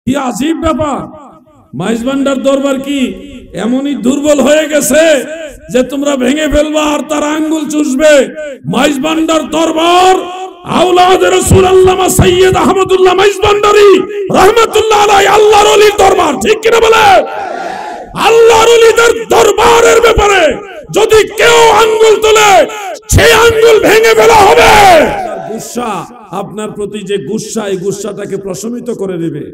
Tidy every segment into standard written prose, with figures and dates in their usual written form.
কি আজীব ব্যাপার! মাইজবান্ডার দরবার কি এমনই দুর্বল হয়ে গেছে যে তোমরা ভেঙে ফেলবা আর তার আঙ্গুল চুষবে? মাইজবান্ডার দরবার আওলাদে রাসূল আল্লামা সৈয়দ আহমদুল্লাহ মাইজবান্ডারি রাহমাতুল্লাহ আলাইহি আল্লাহর ওলির দরবার, ঠিক কিনা বলে? আল্লাহর ওলিদের দরবারের ব্যাপারে যদি কেউ আঙ্গুল তোলে সেই আঙ্গুল ভেঙে ফেলা হবে। গুসা আপনার প্রতি যে গুসা, এই গুসাটাকে প্রশমিত করে দিবে।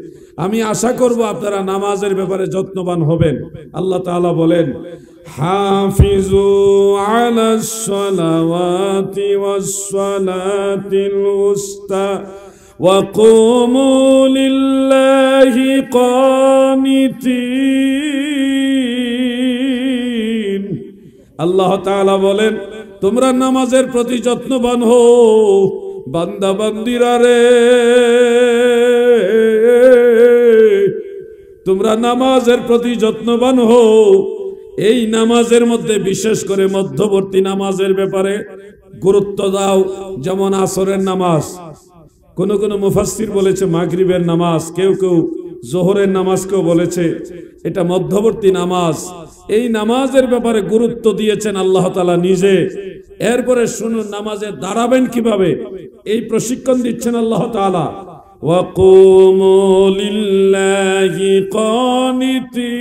আমি আশা করব আপনারা নামাজের ব্যাপারে যত্নবান হবেন। আল্লাহ তাআলা বলেন, হাফিজু আলাস সালাওয়াতি ওয়াস সালাতিল উস্তা ওয়া কুমু লিল্লাহি কানিতিন। আল্লাহ তাআলা বলেন, তোমরা নামাজের প্রতি যত্নবান হও বান্দা বান্দিরা রে, তোমরা নামাজের প্রতি যত্নবান হও। এই নামাজের মধ্যে বিশেষ করে মধ্যবর্তী নামাজের ব্যাপারে গুরুত্ব দাও। যেমন আসরের নামাজ, কোন কোন মুফাসসির বলেছে মাগরিবের নামাজ, কেউ কেউ জোহরের নামাজকেও বলেছে এটা মধ্যবর্তী নামাজ। এই নামাজের ব্যাপারে গুরুত্ব দিয়েছেন আল্লাহ তাআলা নিজে। এরপরে শুনুন নামাজে দাঁড়াবেন কিভাবে, এই প্রশিক্ষণ দিচ্ছেন আল্লাহ তাআলা। ওয়া কুমু লিল্লাহি কানিতিন,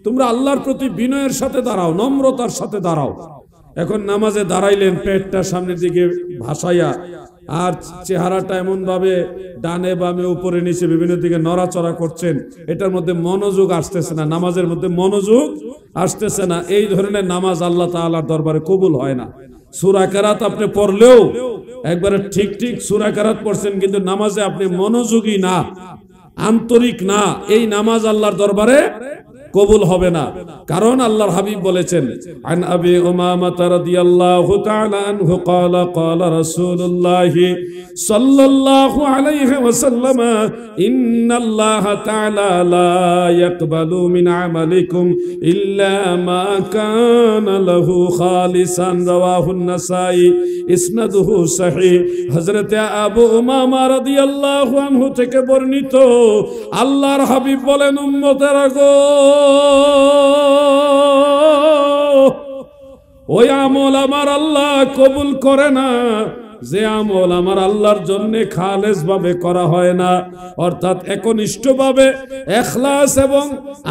তোমরা আল্লাহর প্রতি বিনয়ের সাথে দাঁড়াও, নম্রতার সাথে দাঁড়াও। এখন নামাজে দাঁড়াইলেন পেটটা সামনের দিকে ভাসাইয়া, আর চেহারাটা এমন ভাবে ডানে বামে উপরে নিচে বিভিন্ন দিকে নড়াচড়া করছেন, এটার মধ্যে মনোযোগ আসতেছে না, নামাজের মধ্যে মনোযোগ আসতেছে না। এই ধরনের নামাজ আল্লাহ তাআলার দরবারে কবুল হয় না। সূরা কেরাত আপনি পড়লেও একবারে ঠিক ঠিক সূরা কেরাত পড়ছেন, কিন্তু নামাজে আপনি মনোযোগী না, আন্তরিক না, এই নামাজ আল্লাহর দরবারে কবুল হবে না। কারণ আল্লাহর হাবিব বলেছেন, আন আবি উমামা রাদিয়াল্লাহু তাআলা আনহু ক্বালা ক্বালা রাসূলুল্লাহ সাল্লাল্লাহু আলাইহি ওয়াসাল্লাম, ইন্নাল্লাহা তাআলা লা ইয়াকবালু মিন আমালিকুম ইল্লা মা কানা লাহু খালিসান, রাওয়াহুন নাসাই, ইসনাদুহু সহিহ। হযরত আবু উমামা রাদিয়াল্লাহু আনহু থেকে বর্ণিত, আল্লাহর হাবিব বলেন, উম্মতেরা গো, ওই আমল আমার আল্লাহ কবুল করে না যে আমল আমার আল্লাহর জন্য খালেস ভাবে করা হয় না, অর্থাৎ একনিষ্ঠভাবে ইখলাস এবং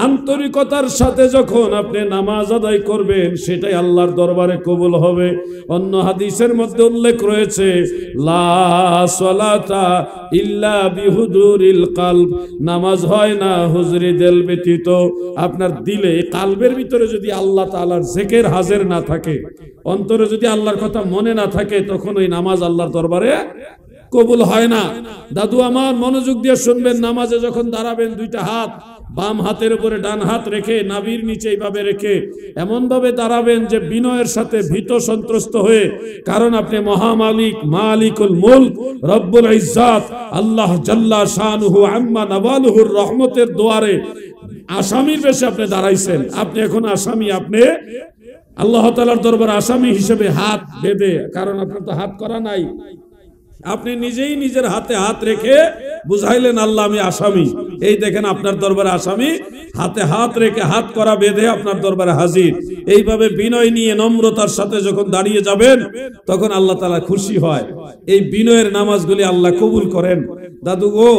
আন্তরিকতার সাথে যখন আপনি নামাজ আদায় করবেন, সেটাই আল্লাহর দরবারে কবুল হবে। অন্য হাদিসের মধ্যে উল্লেখ রয়েছে, লা সালাতা ইল্লা বিহুদুরিল কলব, নামাজ হয় না হুজুরি দিল ব্যতীত। আপনার দিলে, কালবের ভিতরে যদি আল্লাহ তাআলার জিকির হাজির না থাকে, অন্তরে যদি আল্লাহর কথা মনে না থাকে, তখন ওই নামাজ আল্লাহর দরবারে কবুল হয় না। দাদু আমার মনোযোগ দিয়ে শুনবেন, নামাজে যখন দাঁড়াবেন দুইটা হাত বাম হাতের উপরে ডান হাত রেখে নাভির নিচে এইভাবে রেখে এমন ভাবে দাঁড়াবেন যে বিনয়ের সাথে ভীত সন্ত্রস্ত হয়ে, কারণ আপনি মহামালিক মালিকুল মুলক রব্বুল ইজ্জাত আল্লাহ জাল্লা শানুহু আম্মা নওয়ালুহুর রহমতের দুয়ারে আসামির বেশে আপনি দাঁড়াইছেন। আপনি এখন আসামি, আপনি আল্লাহ তাআলার দরবারে আসামি হিসেবে হাত বেঁধে, কারণ আপনার তো হাত করা নাই, আপনি নিজেই নিজের হাতে হাত রেখে বুঝাইলেন আল্লাহ আমি আসামি। এই দেখেন আপনার দরবারে আসামি, হাতে হাত রেখে হাত করা বেঁধে আপনার দরবারে হাজির। এইভাবে বিনয় নিয়ে নম্রতার সাথে যখন দাঁড়িয়ে যাবেন, তখন আল্লাহ তাআলা খুশি হয়। এই বিনয়ের নামাজগুলি আল্লাহ কবুল করেন। দাদু গো,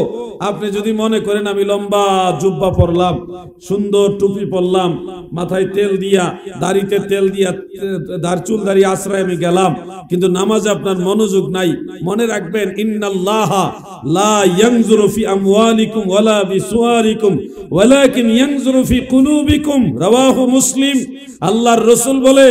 আপনি যদি মনে করেন আমি লম্বা জুব্বা পরলাম, সুন্দর টুপি পরলাম, মাথায় তেল দিয়া, দাড়িতে তেল দিয়া, চুল দাড়ি আশ্রয় আমি গেলাম, কিন্তু নামাজে আপনার মনোযোগ নাই, মনে রাখবেন, ইন্নাল্লাহা লা ইয়ানজুরু ফি আমওয়ালিকুম ওয়ালা বিসুয়ারিকুম ওয়ালাকিন ইয়ানজুরু ফি কুলুবিকুম, রাওয়াহু মুসলিম। আল্লাহর রাসূল বলে,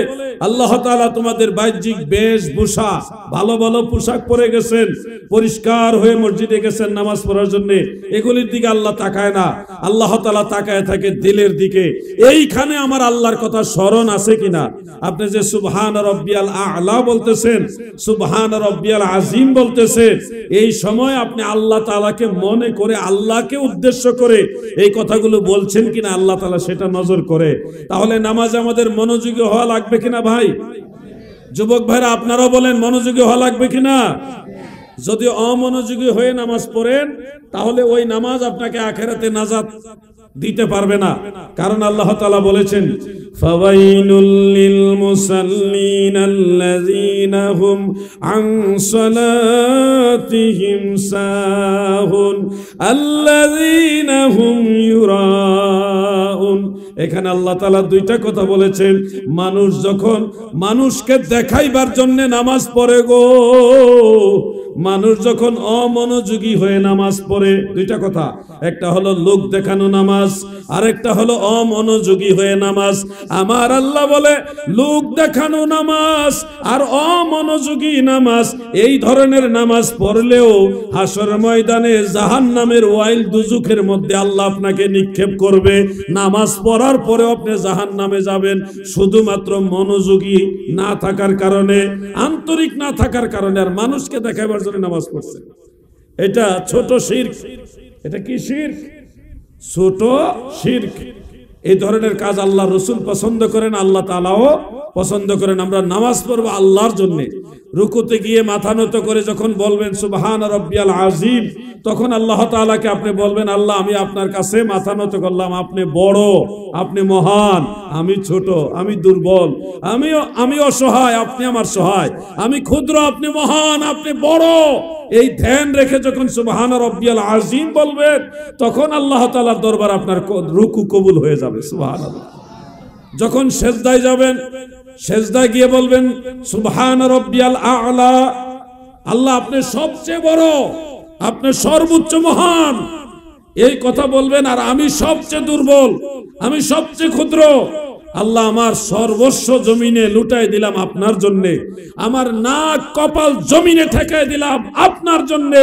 আল্লাহ তাআলা তোমাদের বাহ্যিক বেশভূষা, ভালো ভালো পোশাক পরে গেছেন, পরিষ্কার হয়ে মসজিদে গেছেন নামাজ পড়ার জন্য, এগুলির দিকে আল্লাহ তাকায় না। আল্লাহ তাআলা তাকায় থাকে দিলের দিকে। এইখানে আমার আল্লাহর কথা স্মরণ আছে কিনা? আপনি যে সুবহান রাব্বিয়াল আ'লা বলতেছেন, সুবহান রাব্বিয়াল আযীম বলতেছেন, এই সময় আপনি আল্লাহ তাআলাকে মনে করে, আল্লাহকে উদ্দেশ্য করে এই কথাগুলো বলছেন কিনা আল্লাহ তাআলা সেটা নজর করে। তাহলে নামাজে আমাদের মনোযোগী হওয়া লাগবে কিনা ভাই? যুবক ভাইরা আপনারাও বলেন, মনোযোগী হওয়া লাগবে কিনা? যদি অমনোযোগী হয়ে নামাজ পড়েন তাহলে ওই নামাজ আপনাকে আখিরাতে নাজাত দিতে পারবে না। কারণ আল্লাহ তাআলা বলেছেন ফাওয়াইলুল লিল মুসাল্লিন আল্লাযীনা হুম আন সালাতিহিম সাহুন আল্লাযীনা হুম ইউরাউন। এখানে আল্লাহ তাআলা দুইটা কথা বলেছেন। মানুষ যখন মানুষকে দেখাইবার জন্য নামাজ পড়ে গো, মানুষ যখন অমনোযোগী হয়ে নামাজ পড়ে, দুইটা কথা, একটা হলো লোক দেখানো নামাজ, আরেকটা হলো অমনোযোগী হয়ে নামাজ। আমার আল্লাহ বলে লোক দেখানো নামাজ আর অমনোযোগী নামাজ, এই ধরনের নামাজ পড়লেও হাসর ময়দানে জাহান্নামের ওয়াইল দুজুখের মধ্যে আল্লাহ আপনাকে নিক্ষেপ করবে। নামাজ পড়ার পরে আপনি জাহান্নামে যাবেন শুধুমাত্র মনোযোগী না থাকার কারণে, আন্তরিক না থাকার কারণে। আর মানুষকে দেখাবার জন্য নামাজ পড়ছেন, এটা ছোট শিরক। এটা কি শিরক? ছোট শিরক। এই ধরনের কাজ আল্লাহ রসুল পছন্দ করেন, আল্লাহ তাআলাও পছন্দ করেন। আমরা নামাজ পড়বো আল্লাহর জন্য। রুকুতে গিয়ে মাথা নত করে যখন বলবেন সুবহান রাব্বিয়াল আযীম, তখন আল্লাহ তাআলাকে আপনি বলবেন আল্লাহ আমি আপনার কাছে মাথা নত করলাম, আপনি বড়, আপনি মহান, আমি ছোট, আমি দুর্বল, আমি অসহায়, আপনি আমার সহায়, আমি ক্ষুদ্র, আপনি মহান, আপনি বড়। এই ধ্যান রেখে যখন সুবহান রাব্বিয়াল আযীম বলবেন তখন আল্লাহ তাআলার দরবার আপনার রুকু কবুল হয়ে যাবে। সুবহানাল্লাহ। যখন সেজদায় যাবেন, সেজদায় গিয়ে বলবেন সুবহান রাব্বিয়াল আ'লা, আল্লাহ আপনি সবচেয়ে বড়, আপনি সর্বোচ্চ মহান, এই কথা বলবেন। আর আমি সবচেয়ে দুর্বল, আমি সবচেয়ে ক্ষুদ্র, আল্লাহ আমার সর্বস্ব জমিনে লুটাই দিলাম আপনার জন্য, আমার নাক কপাল জমিনে ঠেকাই দিলাম আপনার জন্য,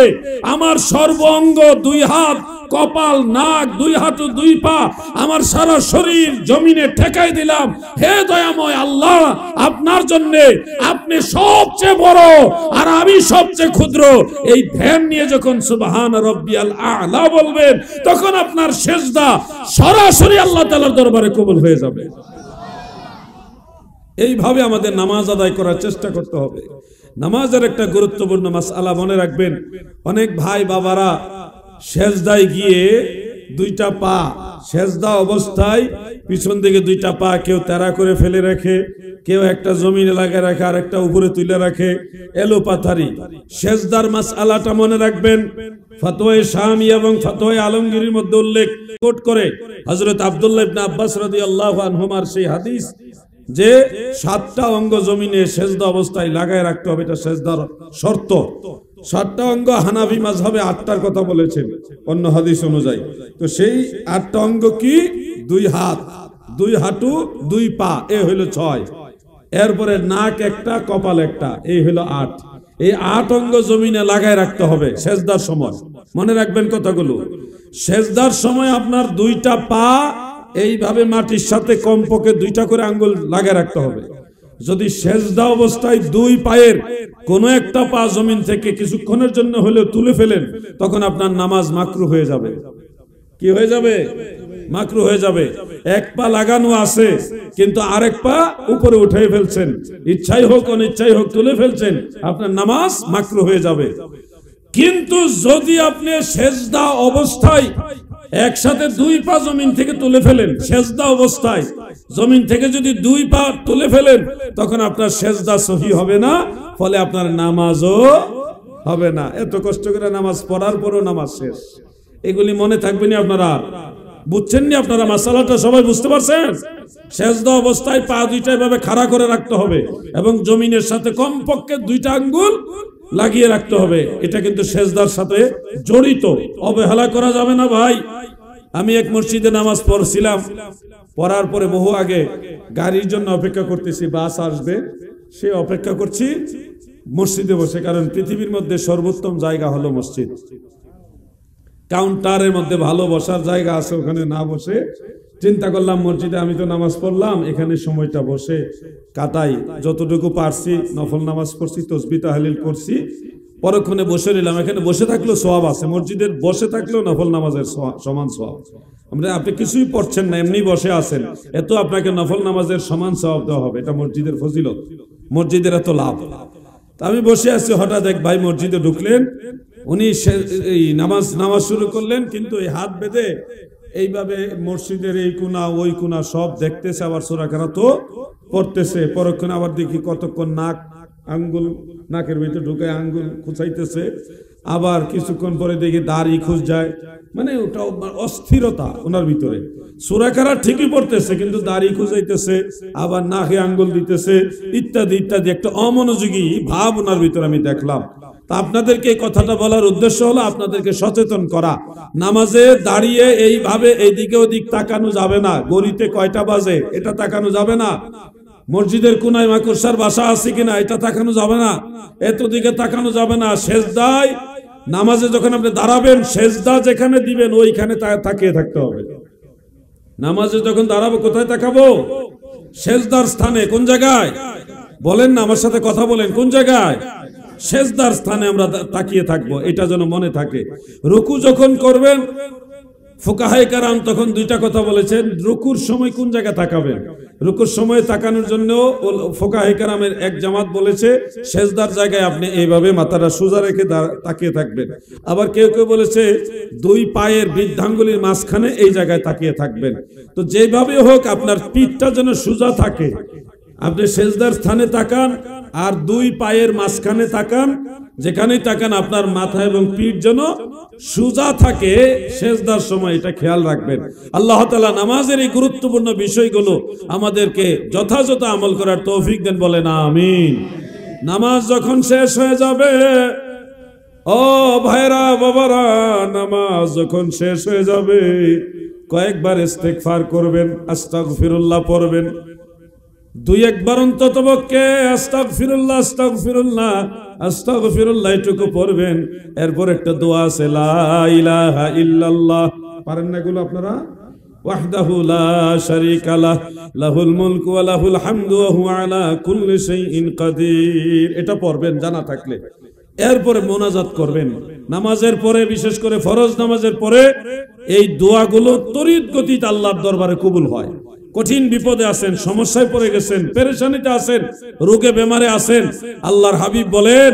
আমার সর্ব অঙ্গ, দুই হাত, কপাল, নাক, দুই হাঁটু, দুই পা, আমার সারা শরীর জমিনে ঠেকাই দিলাম। হে দয়াময় আল্লাহ, আপনার জন্য, আপনি সবচেয়ে বড় আর আমি সবচেয়ে ক্ষুদ্র। এই ধ্যান নিয়ে যখন সুবহান রাব্বিয়াল আ'লা বলবেন তখন আপনার সেজদা সরাসরি আল্লাহ তাআলার দরবারে কবুল হয়ে যাবে। এইভাবে আমাদের নামাজ আদায় করার চেষ্টা করতে হবে। নামাজের একটা গুরুত্বপূর্ণ মাসআলা মনে রাখবেন। অনেক ভাই বাবারা সেজদায় গিয়ে দুইটা পা, সেজদা অবস্থায় পিছন দিকে দুইটা পা কেউ তেরা করে ফেলে রাখে, কেউ একটা জমিনে লাগিয়ে রাখে, আর একটা উপরে তুলে রাখে, এলোপাথারি। সেজদার মাসআলাটা মনে রাখবেন। ফতোয়া শামি এবং ফতোয়া আলমগীরের মধ্যে উল্লেখ কোট করে হযরত আব্দুল্লাহ ইবনে আব্বাস রাদিয়াল্লাহু আনহুমার সেই হাদিস যে 7টা অঙ্গ জমিনে সেজদা অবস্থায় লাগায় রাখতে হবে, এটা সেজদার শর্ত। 7টা অঙ্গ হানাফি মাযহাবে 8টার কথা বলেছেন অন্য হাদিস অনুযায়ী। তো সেই 8টা অঙ্গ কি? 2 হাত, 2 হাঁটু, 2 পা, এ হইল 6। এরপরে নাক একটা, কপাল একটা, এই হইল 8। এই 8 অঙ্গ জমিনে লাগায় রাখতে হবে সেজদার সময়। মনে রাখবেন কথাগুলো। সেজদার সময় আপনার 2টা পা এইভাবে মাটির সাথে কমপক্ষে 2টা করে আঙ্গুল লাগায় রাখতে হবে। যদি সেজদা অবস্থায় 2 পায়ের কোনো একটা পা জমিন থেকে কিছুক্ষণের জন্য হলেও তুলে ফেলেন তখন আপনার নামাজ মাকরুহ হয়ে যাবে। কি হয়ে যাবে? মাকরুহ হয়ে যাবে। এক পা লাগানো আছে কিন্তু আরেক পা উপরে উঠাই ফেলছেন, ইচ্ছাই হোক অনিচ্ছাই হোক তুলে ফেলছেন, আপনার নামাজ মাকরুহ হয়ে যাবে। কিন্তু যদি আপনি সেজদা অবস্থায় একসাথে 2 পা জমিন থেকে তুলে ফেলেন, সেজদা অবস্থায় জমিন থেকে যদি 2 পা তুলে ফেলেন তখন আপনার সেজদা সহি হবে না, ফলে আপনার নামাজও হবে না। এত কষ্ট করে নামাজ পড়ার পরও নামাজ শেষ। এগুলি মনে থাকবে না আপনারা? বুঝছেন নি আপনারা? মাসালাটা সবাই বুঝতে পারছেন? সেজদা অবস্থায় পা 2টা এভাবে খাড়া করে রাখতে হবে এবং জমিনের সাথে কমপক্ষে 2টা আঙ্গুল লাগিয়ে রাখতে হবে। এটা কিন্তু সেজদার সাথে জড়িত, অবহেলা করা যাবে না ভাই। আমি এক মসজিদে নামাজ পড়ছিলাম, পড়ার পরে বহু আগে গাড়ির জন্য অপেক্ষা করতেছি, বাস আসবে, সে অপেক্ষা করছি মসজিদে বসে। কারণ পৃথিবীর মধ্যে সর্বোত্তম জায়গা হলো মসজিদ। কাউন্টারের মধ্যে ভালো বসার জায়গা আছে, ওখানে না বসে চিন্তা করলাম মসজিদে আমি তো নামাজ পড়লাম, এখানে সময়টা বসে কাটাই, যতটুকু পারছি নফল নামাজ পড়ছি, তাসবিহ তাহলিল করছি, পরক্ষণে বসে নিলাম। এখানে বসে থাকলেও সওয়াব আছে, মসজিদের বসে থাকলেও নফল নামাজের সমান সওয়াব। আপনি কিছুই পড়ছেন না, এমনি বসে আছেন, এত আপনাকে নফল নামাজের সমান সওয়াব দেওয়া হবে। এটা মসজিদের ফজিলত, মসজিদের এত লাভ। আমি বসে আছি, হঠাৎ এক ভাই মসজিদে ঢুকলেন, উনি এই নামাজ শুরু করলেন, কিন্তু এই হাত বেঁধে এইভাবে মসজিদের এই কোনা ওই কোনা সব দেখতেছে, আবার সূরা কারাতও পড়তেছে। পরক্ষণে আবার দেখি কতক্ষণ আঙ্গুল নাকের ভিতরে ঢুকে আঙ্গুল খুঁচাইতেছে, আবার কিছুক্ষণ পরে দেখি দাড়ি খুঁজ যায়, মানে ওটা অস্থিরতা ওনার ভিতরে। সূরা কারাত ঠিকই পড়তেছে কিন্তু দাড়ি খুঁজাইতেছে, আবার নাকে আঙ্গুল দিতেছে, ইত্যাদি ইত্যাদি, একটা অমনোযোগী ভাব ওনার ভিতরে আমি দেখলাম। তা আপনাদেরকে এই কথাটা বলার উদ্দেশ্য হলো আপনাদেরকে সচেতন করা। নামাজে দাঁড়িয়ে এইভাবে এইদিকে ওদিক তাকানো যাবে না। গড়িতে কয়টা বাজে এটা তাকানো যাবে না। মসজিদের কোনায় মাকড়সার বাসা আছে কিনা এটা তাকানো যাবে না। এতদিকে তাকানো যাবে না। সেজদায় নামাজে যখন আপনি দাঁড়াবেন, সেজদা যেখানে দিবেন ওইখানে তাকিয়ে থাকতে হবে। নামাজে যখন দাঁড়াবো কোথায় তাকাবো? সেজদার স্থানে। কোন জায়গায় বলেন না, আমার সাথে কথা বলেন, কোন জায়গায়? সেজদার স্থানে আমরা তাকিয়ে থাকবো, এটা যেন মনে থাকে। রুকু যখন করবেন, ফুকাহায়ে কেরাম তখন দুইটা কথা বলেছেন। রুকুর সময় কোন জায়গায় তাকাবেন? রুকুর সময় তাকানোর জন্য ফুকাহায়ে কেরামের এক জামাত বলেছে সেজদার জায়গায় আপনি এইভাবে মাথাটা সোজা রেখে তাকিয়ে থাকবেন। আবার কেউ কেউ বলেছে দুই পায়ের বৃদ্ধাঙ্গুলির মাঝখানে এই জায়গায় তাকিয়ে থাকবেন। তো যেভাবে হোক আপনার পিঠটা যেন সোজা থাকে। আপনি সেজদার স্থানে তাকান আর দুই পায়ের মাঝখানে তাকান, যেখানেই তাকান আপনার মাথা এবং পিঠ যেন সোজা থাকে সেজদার সময়, এটা খেয়াল রাখবেন। আল্লাহ তাআলা নামাজের এই গুরুত্বপূর্ণ বিষয়গুলো আমাদেরকে যথাযথ আমল করার তৌফিক দেন, বলেন আমিন। নামাজ যখন শেষ হয়ে যাবে, ও ভাইরা বাবারা, নামাজ যখন শেষ হয়ে যাবে কয়েকবার ইস্তেগফার করবেন, আস্তাগফিরুল্লাহ পড়বেন। দুই একবার অন্তত পক্ষে আস্তাগফিরুল্লাহ আস্তাগফিরুল্লাহ আস্তাগফিরুল্লাহ এটুকু পড়বেন। এরপর একটা দোয়া আছে, লা ইলাহা ইল্লাল্লাহ। পারেন না এগুলো আপনারা? ওয়াহদাহু লা শারীকা লাহ, লাহুল মুলকু ওয়া লাহুল হামদু ওয়া হুয়া আলা কুল্লি শাইইন কাদির। এটা পড়বেন জানা থাকলে। এরপরে মোনাজাত করবেন। নামাজের পরে, বিশেষ করে ফরজ নামাজের পরে এই দোয়াগুলো তড়িৎ গতিতে আল্লাহর দরবারে কবুল হয়। কঠিন বিপদে আছেন, সমস্যায় পড়ে গেছেন, পেরেশানিতে আছেন, রোগে বেমারে আছেন, আল্লাহর হাবিব বলেন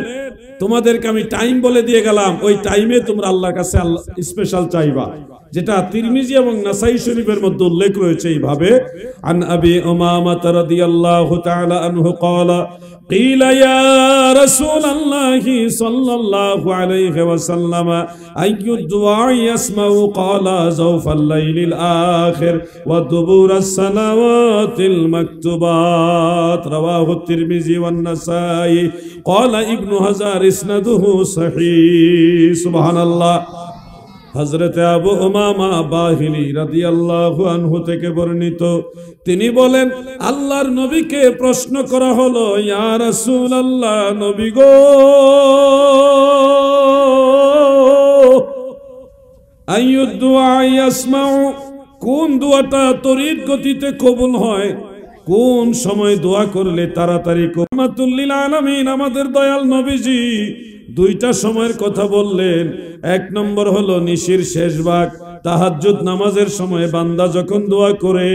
তোমাদেরকে আমি টাইম বলে দিয়ে গেলাম, ওই টাইমে তোমরা আল্লাহর কাছে স্পেশাল চাইবা, যেটা তিরমিজি এবং নাসাই শরীফের মধ্যে উল্লেখ রয়েছে এইভাবে। আন আবি উমামা রাদিয়াল্লাহু তাআলা আনহু ক্বালা قيل يا رسول الله صلى الله عليه وسلم أي الدعاء يسمع؟ قال زوف الليل الآخر ودبور الصلوات المكتوبات رواه الترمذي والنسائي قال ابن حجر إسناده صحيح سبحان الله। হযরত আবু উমামা বাহিলি রাদিয়াল্লাহু আনহু থেকে বর্ণিত, তিনি বলেন আল্লাহর নবীকে প্রশ্ন করা হলো, ইয়া রাসূলুল্লাহ, নবী গো, আইয়ুদ দুআ ইয়াসমাউ, কোন দোয়াটা তড়িৎ গতিতে কবুল হয়, কোন সময় দোয়া করলে তাড়াতাড়ি কবুল? রাহমাতুল লিল আলামিন আমাদের দয়াল নবীজি দুইটা সময়ের কথা বললেন। এক নম্বর হলো নিশির শেষ ভাগ, তাহাজ্জুদ নামাজের সময় বান্দা যখন দোয়া করে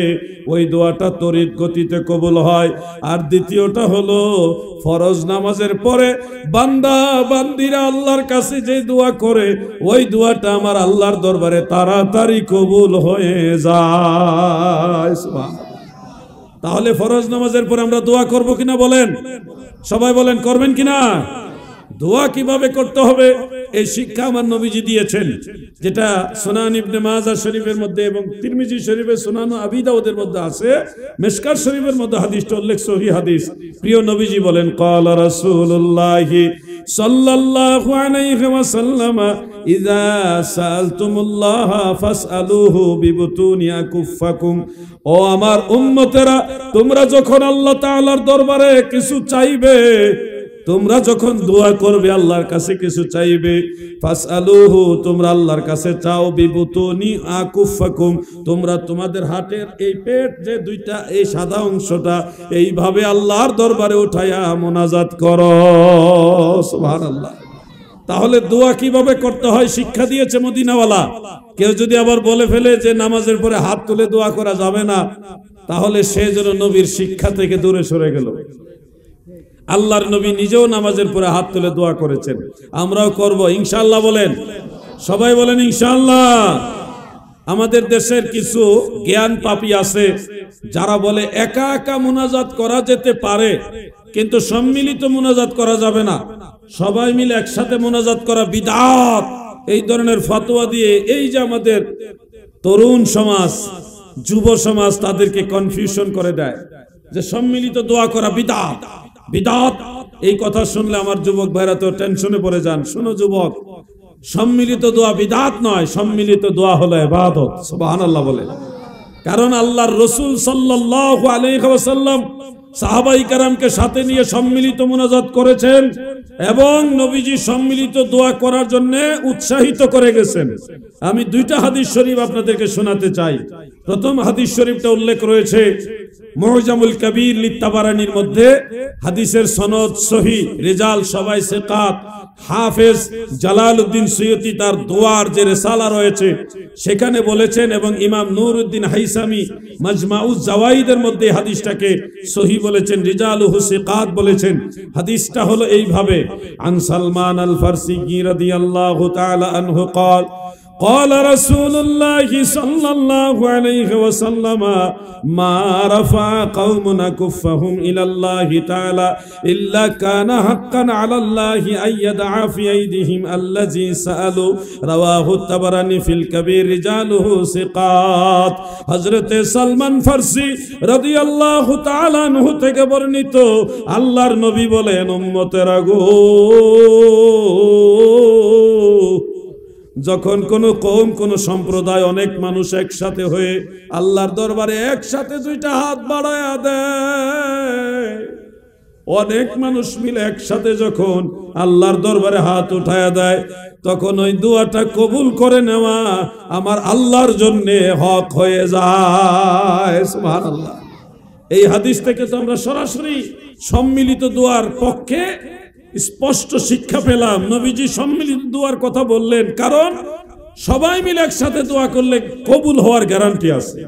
ওই দোয়াটা তড়িৎ গতিতে কবুল হয়। আর দ্বিতীয়টা হলো ফরজ নামাজের পরে বান্দা বান্দিরা আল্লাহর কাছে যে দোয়া করে ওই দোয়াটা আমার আল্লাহর দরবারে তাড়াতাড়ি কবুল হয়ে যায়। তাহলে ফরজ নামাজের পরে আমরা দোয়া করব কিনা বলেন? সবাই বলেন, করবেন কিনা? দোয়া কিভাবে করতে হবে এই শিক্ষা আমার নবীজি দিয়েছেন, যেটা সুনান ইবনে মাজাহ শরীফের মধ্যে এবং তিরমিজি শরীফের সুনান আবি দাউদের মধ্যে আছে। মিশকাত শরীফের মধ্যে হাদিসটা উল্লেখ, সহিহ হাদিস। প্রিয় নবীজি বলেন, ক্বালা রাসূলুল্লাহ সাল্লাল্লাহু আলাইহি ওয়াসাল্লাম, ইযা সাআলতুমুল্লাহ ফাসআলুহু বিবুতুনি আকুফাকুম। ও আমার উম্মতেরা, তোমরা যখন আল্লাহ তাআলার দরবারে কিছু চাইবে, তোমরা যখন দোয়া করবে, আল্লাহর কাছে কিছু চাইবে, ফাসআলুহু, তোমরা আল্লাহর কাছে চাও, বিবুতুনি আকুফাকুম, তোমরা তোমাদের হাতের এই পেট যে দুইটা, এই সাদা অংশটা এইভাবে আল্লাহর দরবারে উঠায়া মোনাজাত করো। সুবহানাল্লাহ। তাহলে দোয়া কিভাবে করতে হয় শিক্ষা দিয়েছে মদিনাওয়ালা। কেউ যদি আবার বলে ফেলে যে নামাজের পরে হাত তুলে দোয়া করা যাবে না, তাহলে সে যেন নবীর শিক্ষা থেকে দূরে সরে গেল। আল্লাহর নবী নিজেও নামাজের পরে হাত তুলে দোয়া করেছেন, আমরাও করব ইনশাআল্লাহ। বলেন সবাই, বলেন ইনশাআল্লাহ। আমাদের দেশের কিছু জ্ঞান পাপী আছে যারা বলে একা একা মুনাজাত করা যেতে পারে, কিন্তু সম্মিলিত মুনাজাত করা যাবে না, সবাই মিলে একসাথে মুনাজাত করা বিদআত। এই ধরনের ফতোয়া দিয়ে এই যে আমাদের তরুণ সমাজ, যুব সমাজ তাদেরকে কনফিউশন করে দেয় যে সম্মিলিত দোয়া করা বিদআত, বিদআত। এই কথা শুনলে আমার যুবক ভাইরা তো টেনশনে পড়ে যান। শোনো যুবক, সম্মিলিত দোয়া বিদআত নয়, সম্মিলিত দোয়া হলো ইবাদত। সুবহানাল্লাহ বলে। কারণ আল্লাহর রাসূল সাল্লাল্লাহু আলাইহি ওয়াসাল্লাম সাহাবায়ে কেরামকে সাথে নিয়ে সম্মিলিত মুনাজাত করেছেন এবং নবীজি সম্মিলিত দোয়া করার জন্য উৎসাহিত করে গেছেন। আমি দুইটা হাদিস শরীফ আপনাদেরকে শোনাতে চাই। প্রথম হাদিস শরীফটা উল্লেখ রয়েছে মুআজামুল কবির লিত-তাবারানির মধ্যে, হাদিসের সনদ সহিহ, রিজাল সবাই সিকাত। হাফেজ জালালউদ্দিন সুয়ুতি তার দোয়ার যে রিসালা রয়েছে সেখানে বলেছেন, এবং ইমাম নূরউদ্দিন হাইসামি মাজমাউজ জাওয়াইদের মধ্যে হাদিসটাকে সহিহ বলেছেন, রিজালুহু সিকাত বলেছেন। হাদিসটা হলো এইভাবে, আন সালমান আল ফারসি রাদিয়াল্লাহু তাআলা আনহু قال قال رسول الله صلى الله عليه وسلم ما رفع قوم كفهم إلى الله تعالى إلا كان حقا على الله أن يدعى في أيديهم الذي سألوا رواه الطبراني في الكبير رجاله ثقات। হযরত সালমান ফারসি রাদিয়াল্লাহু তাআলা আনহু থেকে বর্ণিত, আল্লাহর নবী বলেন, উম্মতেরা গো, যখন কোন কওম, কোন সম্প্রদায়, অনেক মানুষ একসাথে হয়ে আল্লাহর দরবারে একসাথে দুইটা হাত বাড়ায়া দেয়, অনেক মানুষ মিলে একসাথে যখন আল্লাহর দরবারে হাত উঠায়া দেয়, তখন ওই দোয়াটা কবুল করে নেওয়া আমার আল্লাহর জন্য হক হয়ে যায়। সুবহানাল্লাহ। এই হাদিস থেকে তো আমরা সরাসরি সম্মিলিত দোয়ার পক্ষে স্পষ্ট শিক্ষা পেলাম। নবীজি সম্মিলিত দোয়ার কথা বললেন কারণ সবাই মিলে একসাথে দোয়া করলে কবুল হওয়ার গ্যারান্টি আছে।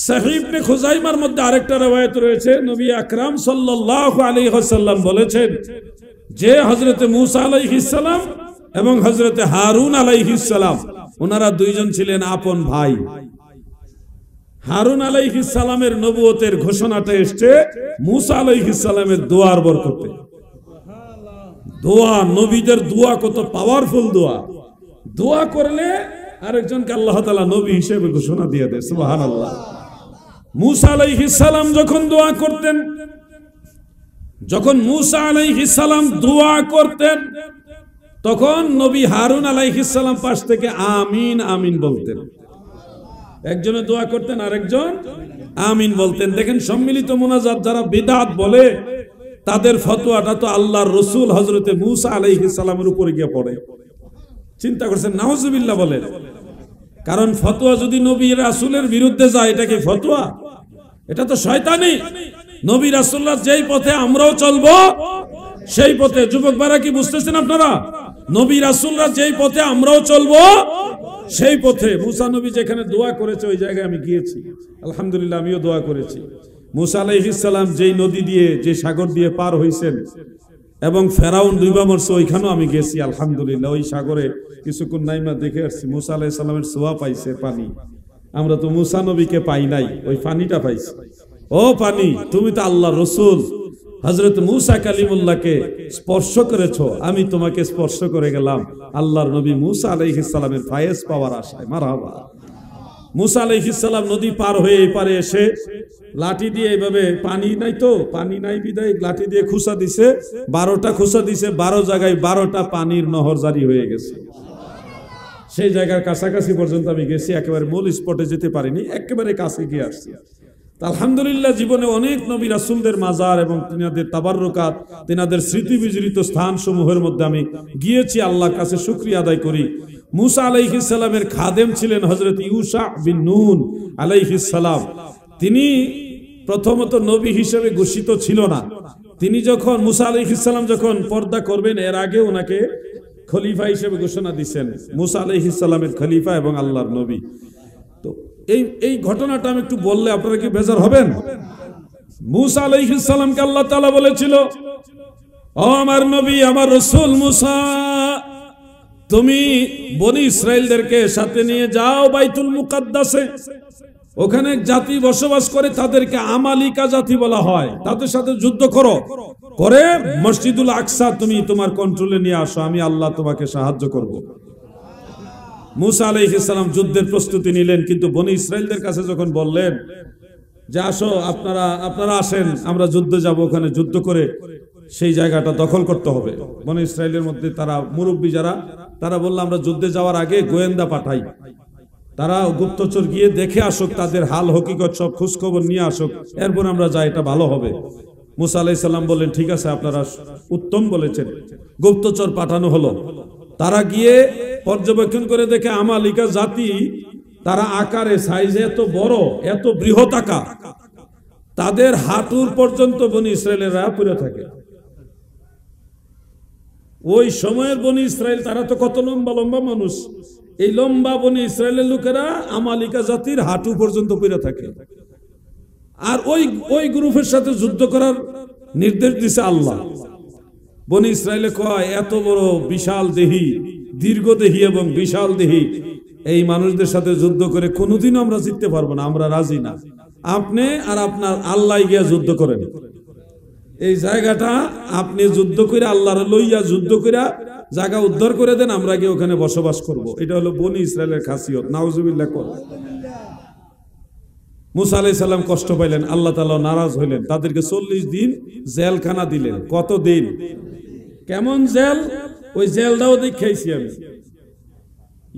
সহিহ ইবনে খুজাইমার মধ্যে আরেকটা রওয়ায়াত রয়েছে, নবী আকরাম সাল্লাল্লাহু আলাইহি ওয়াসাল্লাম বলেছেন যে হযরত মূসা আলাইহিস সালাম এবং হযরত হারুন আলাইহিস সালাম, ওনারা দুইজন ছিলেন আপন ভাই। হারুন আলাইহিস সালামের নবুয়তের ঘোষণাটা এসেছে মূসা আলাইহিস সালামের দোয়ার বরকতে। দোয়া, নবীদের দোয়া কত পাওয়ারফুল দোয়া। দোয়া করলে আরেকজনকে আল্লাহ তাআলা নবী হিসেবে ঘোষণা দিয়ে দেয়। সুবহানাল্লাহ। মূসা আলাইহিস সালাম যখন দোয়া করতেন, যখন মূসা আলাইহিস সালাম দোয়া করতেন, তখন নবী হারুন আলাইহিস সালাম পাশ থেকে আমিন আমিন বলতেন। একজনে দোয়া করতেন, আরেকজন আমিন বলতেন। দেখেন, সম্মিলিত মুনাজাত যারা বিদআত বলে তাদের ফতোয়াটা তো আল্লাহর রাসূল হযরতে মূসা আলাইহিস সালামের উপরে গিয়ে পড়ে। চিন্তা করছেন, নাউজুবিল্লাহ বলেন। কারণ ফতোয়া যদি নবী রাসূলের বিরুদ্ধে যায়, এটা কি ফতোয়া? এটা তো শয়তানি। নবী রাসূলুল্লাহ যেই পথে আমরাও চলবো সেই পথে। যুবক ভাইরা কি বুঝতেছেন আপনারা? নবী রাসূলুল্লাহ যেই পথে আমরাও চলবো সেই পথে। মূসা নবী যেখানে দোয়া করেছে ওই জায়গায় আমি গিয়েছি, আলহামদুলিল্লাহ আমিও দোয়া করেছি। মূসা আলাইহিস সালাম যেই নদী দিয়ে, যে সাগর দিয়ে পার হইছেন এবং ফেরাউন ডুইবা মরছে, ওইখানেও আমি গেছি আলহামদুলিল্লাহ। ওই সাগরে কিছুক্ষণ নাইমা দেখে আসছি। মূসা আলাইহিস সালামের ছোঁয়া পাইছে পানি। আমরা তো মূসা নবীকে পাই নাই, ওই পানিটা পাইছি। ও পানি, তুমি তো আল্লাহর রাসূল হযরত মূসা কালিমুল্লাহকে স্পর্শ করেছো, আমি তোমাকে স্পর্শ করে গেলাম আল্লাহর নবী মূসা আলাইহিস সালামের ফায়েজ পাওয়ার আশায়। মারহাবা। মূসা আলাইহিস সালাম নদী পার হয়ে এই পারে এসে লাঠি দিয়ে এইভাবে, পানি নাই তো, পানি নাই বিদায় লাঠি দিয়ে খুসা দিছে, 12টা খুসা দিছে, 12 জায়গায় 12টা পানির নহর জারি হয়ে গেছে। সেই জায়গার কাছাকাছি পর্যন্ত আমি গেছি, একেবারে মূল স্পটে যেতে পারিনি, একেবারে কাছে গিয়ে আসছি। আলহামদুলিল্লাহ, জীবনে অনেক নবী রাসূলদের মাজার এবং তিনাদের তাবাররুকাত, তিনাদের স্মৃতি বিজড়িত স্থান সমূহের মধ্যে আমি গিয়েছি। আল্লাহর কাছে শুকরিয়া আদায় করি। মূসা আলাইহিস সালামের খাদেম ছিলেন হযরত ইউশা বিন নুন আলাইহিস সালাম। তিনি প্রথমত নবী হিসেবে ঘোষিত ছিল না। তিনি যখন মূসা আলাইহিস সালাম যখন পর্দা করবেন, এর আগে ওনাকে খলিফা হিসেবে ঘোষণা দিয়েছেন। মূসা আলাইহিস সালামের খলিফা এবং আল্লাহর নবী। তো এই ঘটনাটা আমি একটু বললে আপনারা কি বেজার হবেন? মুসা আলাইহিস সালামকে আল্লাহ তাআলা বলেছিল, ও আমার নবী, আমার রাসূল মুসা, তুমি বনি ইসরাইলদেরকে সাথে নিয়ে যাও বাইতুল মুকাদ্দাসে। ওখানে এক জাতি বসবাস করে, তাদেরকে আমালিকা জাতি বলা হয়। তাদের সাথে যুদ্ধ করো, করে মসজিদুল আকসা তুমি তোমার কন্ট্রোলে নিয়ে আসো, আমি আল্লাহ তোমাকে সাহায্য করব। মুসা আলাইহিস সালাম যুদ্ধের প্রস্তুতি নিলেন, কিন্তু বনি ইসরাইলদের কাছে যখন বললেন যে আসো, আপনারা আসেন, আমরা যুদ্ধে যাব, ওখানে যুদ্ধ করে সেই জায়গাটা দখল করতে হবে। বনি ইসরাইলের মধ্যে তারা মুরব্বী যারা, তারা বলল আমরা যুদ্ধে যাওয়ার আগে গোয়েন্দা পাঠাই, তারা গুপ্তচর গিয়ে দেখে আসুক, তাদের হাল হকিকত সব খোঁজখবর নিয়ে আসুক, এরপর আমরা যাই, এটা ভালো হবে। মুসা আলাইহিস সালাম বললেন ঠিক আছে, আপনারা উত্তম বলেছেন। গুপ্তচর পাঠানো হলো, তারা গিয়ে পর্যবেক্ষণ করে দেখে আমালিকা জাতি, তারা আকারে সাইজে এত বড়, এত বৃহৎ আকার, তাদের হাঁটুর পর্যন্ত বনি ইসরায়েলেরা পড়ে থাকে। ওই সময়ের বনি ইসরায়েল তারা তো কত লম্বা লম্বা মানুষ, এই লম্বা বনি ইসরায়েলের লোকেরা আমালিকা জাতির হাঁটু পর্যন্ত পড়ে থাকে। আর ওই গ্রুপের সাথে যুদ্ধ করার নির্দেশ দিছে আল্লাহ। বনি ইসরায়েলে কয়, এত বড় বিশাল দেহী, দীর্ঘ দেহী এবং বিশাল দেহী এই মানুষদের সাথে যুদ্ধ করে কোনোদিনও আমরা জিততে পারবো না, আমরা রাজি না, আপনি আর আপনার আল্লাহ গিয়া যুদ্ধ করেন। এই জায়গাটা আপনি যুদ্ধ করে আল্লাহর লইয়া যুদ্ধ করে জায়গা উদ্ধার করে দেন, আমরা গিয়ে ওখানে বসবাস করব। এটা হলো বনি ইসরায়েলের খাসিয়ত। নাউজুবিল্লাহ। মুসা আলাইহিস সালাম কষ্ট পাইলেন, আল্লাহ তাআলা নারাজ হইলেন, তাদেরকে 40 দিন জেলখানা দিলেন। কত দিন? কেমন জেল? ওই জেলটাও দেখাইছি আমি।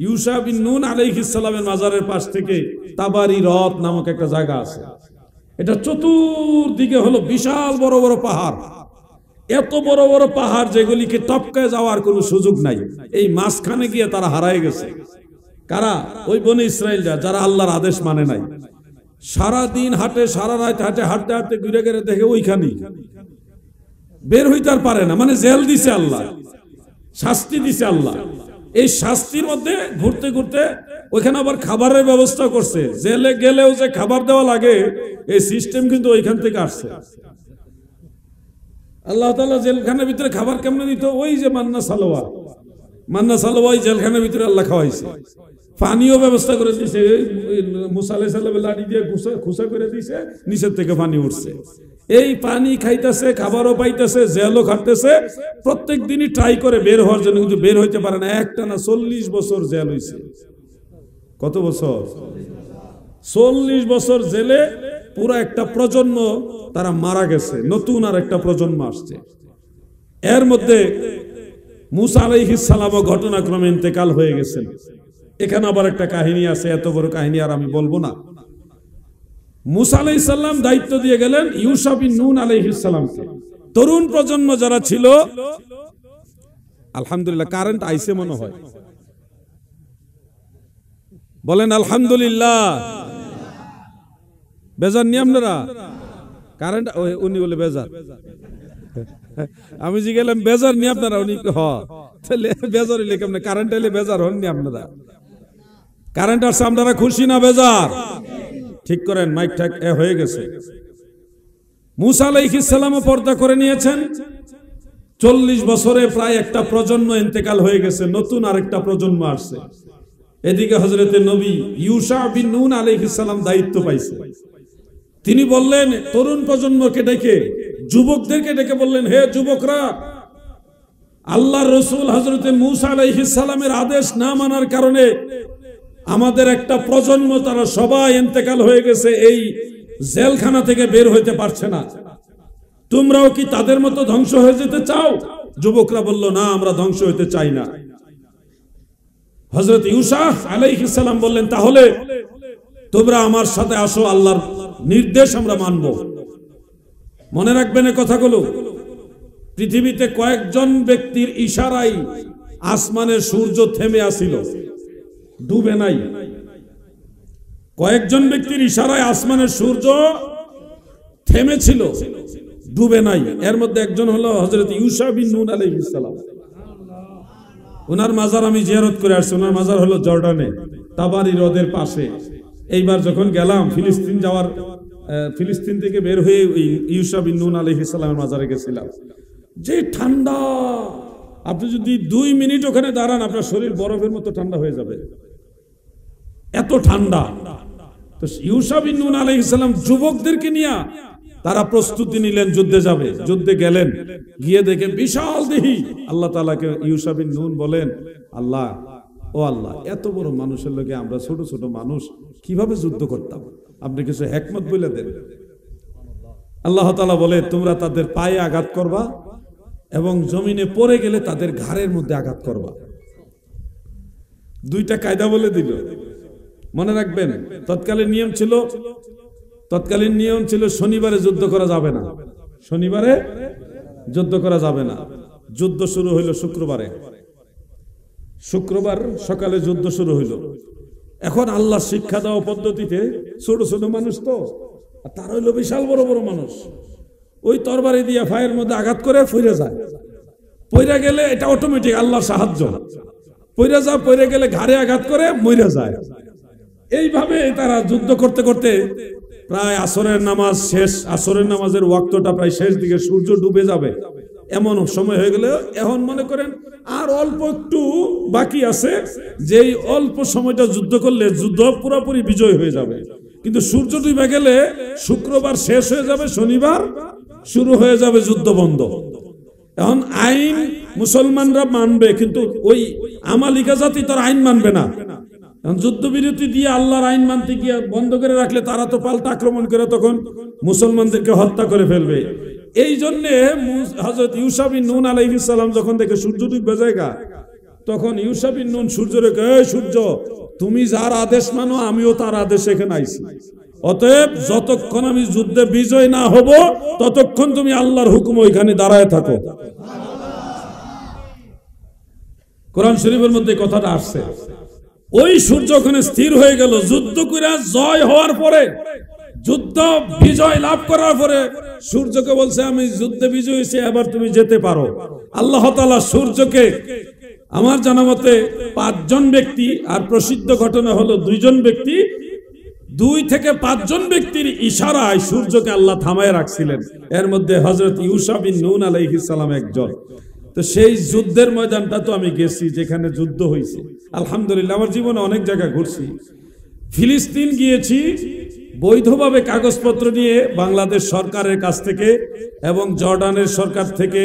ইউশা বিন নুন আলাইহিস সালামের মাজারের পাশ থেকে তাবারি রথ নামক একটা জায়গা আছে, এটা চতুর্দিকে হলো বিশাল বড় বড় পাহাড়, এত বড় বড় পাহাড় যেগুলিকে টপকায় যাওয়ার কোনো সুযোগ নাই। এই মাঝখানে গিয়ে তারা হারায় গেছে। কারা? ওই বনি ইসরায়েলরা, যারা আল্লাহর আদেশ মানে নাই। সারা দিন হাঁটে, সারা রাত হাঁটে, হাঁটতে হাঁটতে ঘুরে ঘুরে দেখে ওইখানেই, বের হইতে আর পারে না। মানে জেল দিছে আল্লাহ, শাস্তি দিছে আল্লাহ। এই শাস্তির মধ্যে ঘুরতে ঘুরতে ওইখানে আবার খাবারের ব্যবস্থা করছে। জেলে গেলেও যে খাবার দেওয়া লাগে, এই সিস্টেম কিন্তু ওইখান থেকে আসছে। আল্লাহ তাআলা জেলখানার ভিতরে খাবার কেমনে দিত? ওই যে মান্না সালোয়া, ওই জেলখানার ভিতরে আল্লাহ খাওয়াইছে। পানিও ব্যবস্থা করে দিয়েছে, মুসা আলাইহিস সালামের লাঠি দিয়ে খুসা করে দিয়েছে, নিচের থেকে পানি উঠছে। এই পানি খাইতেছে, খাবারও পাইতেছে, জেলও খাটতেছে। প্রত্যেক দিনই ট্রাই করে বের হওয়ার জন্য, কিন্তু বের হইতে পারে না। একটানা 40 বছর জেল হইছে। কত বছর? 40 বছর জেলে পুরো একটা প্রজন্ম তারা মারা গেছে, নতুন আর একটা প্রজন্ম আসছে। এর মধ্যে মুসা আলাইহিস সালামও ঘটনাক্রমে ইন্তেকাল হয়ে গেছেন। এখানে আবার একটা কাহিনী আছে, এত বড় কাহিনী আর আমি বলবো না। মুসা আলাইহিস সালাম দায়িত্ব দিয়ে গেলেন ইউশা বিন নুন আলাইহিস সালামকে। তরুণ প্রজন্ম যারা ছিল, আলহামদুলিল্লাহ কারেন্ট আইছে মনে হয়, বলেন আলহামদুলিল্লাহ। বেজার নি আপনারা? কারেন্ট, উনি বলে বেজার, আমি জি গেলাম বেজার নি আপনারা? উনি বেজার হইলে কেমন? কারেন্ট এলে বেজার হননি আপনারা? কারেন্ট আসছে, আপনারা খুশি না বেজার? ঠিক করেন, মাইক ঠাক হয়ে গেছে। মুসা আলাইহিস সালামও পর্দা করে নিয়েছেন। 40 বছরে প্রায় একটা প্রজন্ম ইন্তেকাল হয়ে গেছে, নতুন আরেকটা প্রজন্ম আসছে। এদিকে হযরতে নবী ইউশা বিন নুন আলাইহিস সালাম দায়িত্ব পাইছে। তিনি বললেন তরুণ প্রজন্মকে ডেকে, যুবকদেরকে ডেকে বললেন, হে যুবকরা, আল্লাহর রাসূল হযরতে মুসা আলাইহিস সালামের আদেশ না মানার কারণে আমাদের একটা প্রজন্ম, তারা সবাই ইন্তেকাল হয়ে গেছে, এই জেলখানা থেকে বের হইতে পারছে না। তোমরাও কি তাদের মতো ধ্বংস হয়ে যেতে চাও? যুবকরা বলল, না, আমরা ধ্বংস হইতে চাই না। হযরত ইউসা আলাইহিস সালাম বললেন, তাহলে তোমরা আমার সাথে আসো, আল্লাহর নির্দেশ আমরা মানব। মনে রাখবেন এই কথাগুলো। পৃথিবীতে কয়েকজন ব্যক্তির ইশারায় আসমানের সূর্য থেমে আসিল, ডুবে নাই। কয়েকজন ব্যক্তির ইশারায় আসমানের সূর্য থেমেছিল, ডুবে নাই। এর মধ্যে একজন হলো হযরত ইউসা বিন নুন আলাইহিস সালাম। ওনার মাজার আমি জিয়ারত করে আসছি। ওনার মাজার হলো জর্ডানে, তাবারি হ্রদের পাশে। এইবার যখন গেলাম, ফিলিস্তিন যাওয়ার ফিলিস্তিন থেকে বের হয়ে ওই ইউসা বিন নুন আলাইহিস সালামের মাজারে গেছিলাম। যে ঠান্ডা, আপনি যদি 2 মিনিট ওখানে দাঁড়ান আপনার শরীর বরফের মতো ঠান্ডা হয়ে যাবে, এত ঠান্ডা। তো ইউসা বিন নুন আলাইহিস সালাম যুবকদেরকে নিয়ে তারা প্রস্তুতি নিলেন, যুদ্ধে যাবে। যুদ্ধে গেলেন, গিয়ে দেখে বিশাল দেহি। আল্লাহ তাআলাকে ইউসা বিন নুন বলেন, আল্লাহ, ও আল্লাহ, এত বড় মানুষের লগে আমরা ছোট ছোট মানুষ কিভাবে যুদ্ধ করতাম, আপনি কিছু হিকমত বলে দেন। আল্লাহ তাআলা বলে, তোমরা তাদের পায়ে আঘাত করবা এবং জমিনে পড়ে গেলে তাদের ঘাড়ের মধ্যে আঘাত করবা। 2টা কায়দা বলে দিল, মনে রাখবেন। তৎকালীন নিয়ম ছিল শনিবারে যুদ্ধ করা যাবে না, শনিবারে যুদ্ধ করা যাবে না। যুদ্ধ শুরু হইল শুক্রবার সকালে যুদ্ধ শুরু হইল। এখন আল্লাহ শিক্ষা দেওয়া পদ্ধতিতে ছোট ছোট মানুষ তো, আর তারা হইল বিশাল বড় বড় মানুষ, ওই তরবারি দিয়ে ফায়ের মধ্যে আঘাত করে ফিরে যায়। পইরা গেলে এটা অটোমেটিক আল্লাহর সাহায্য, পইরা গেলে ঘাড়ে আঘাত করে মইরা যায়। এইভাবে তারা যুদ্ধ করতে করতে প্রায় আসরের নামাজ শেষ, আসরের নামাজের ওয়াক্তটা প্রায় শেষ দিকে, সূর্য ডুবে যাবে এমন সময় হয়ে গেল। এখন মনে করেন আর অল্প একটু বাকি আছে, যেই অল্প সময়টা যুদ্ধ করলে যুদ্ধ পুরোপুরি বিজয় হয়ে যাবে। কিন্তু সূর্য ডুবে গেলে শুক্রবার শেষ হয়ে যাবে, শনিবার শুরু হয়ে যাবে, যুদ্ধ বন্ধ। এখন আইন মুসলমানরা মানবে, কিন্তু ওই আমালিকা জাতি তার আইন মানবে না। যুদ্ধবিরতি দিয়ে আল্লাহর আইন মানতে গিয়ে বন্ধ করে রাখলে তারা তো পাল্টা আক্রমণ করে তখন মুসলমানদেরকে হত্যা করে ফেলবে। এই জন্যে হযরত ইউসা বিন নুন আলাইহিস সালাম যখন দেখে সূর্য ডুবে যায়, তখন ইউসা বিন নুন সূর্যরে কয়, এই সূর্য, তুমি যার আদেশ মানো আমিও তার আদেশ এখানে আইছি, অতএব যতক্ষণ আমি যুদ্ধে বিজয় না হব ততক্ষণ তুমি আল্লাহর হুকুম ওইখানে দাঁড়ায় থাকো। কোরআন শরীফের মধ্যে কথাটা আসছে। ওই সূর্য ওখানে স্থির হয়ে গেল। যুদ্ধ করে জয় হওয়ার পরে, যুদ্ধ বিজয় লাভ করার পরে সূর্যকে বলছে, আমি যুদ্ধে বিজয় হয়েছি, এবার তুমি যেতে পারো। আল্লাহ তাআলা সূর্যকে, আমার জানা মতে 5 জন ব্যক্তি, আর প্রসিদ্ধ ঘটনা হলো 2 জন ব্যক্তি, 2 থেকে 5 জন ব্যক্তির ইশারায় সূর্যকে আল্লাহ থামায় রাখছিলেন। এর মধ্যে হযরত ইউসা বিন নুন আলাইহিস সালাম একজন। তো সেই যুদ্ধের ময়দানটা তো আমি গেছি, যেখানে যুদ্ধ হয়েছে। আলহামদুলিল্লাহ, আমার জীবনে অনেক জায়গা ঘুরছি। ফিলিস্তিন গিয়েছি বৈধভাবে কাগজপত্র নিয়ে, বাংলাদেশ সরকারের কাছ থেকে এবং জর্ডানের সরকার থেকে।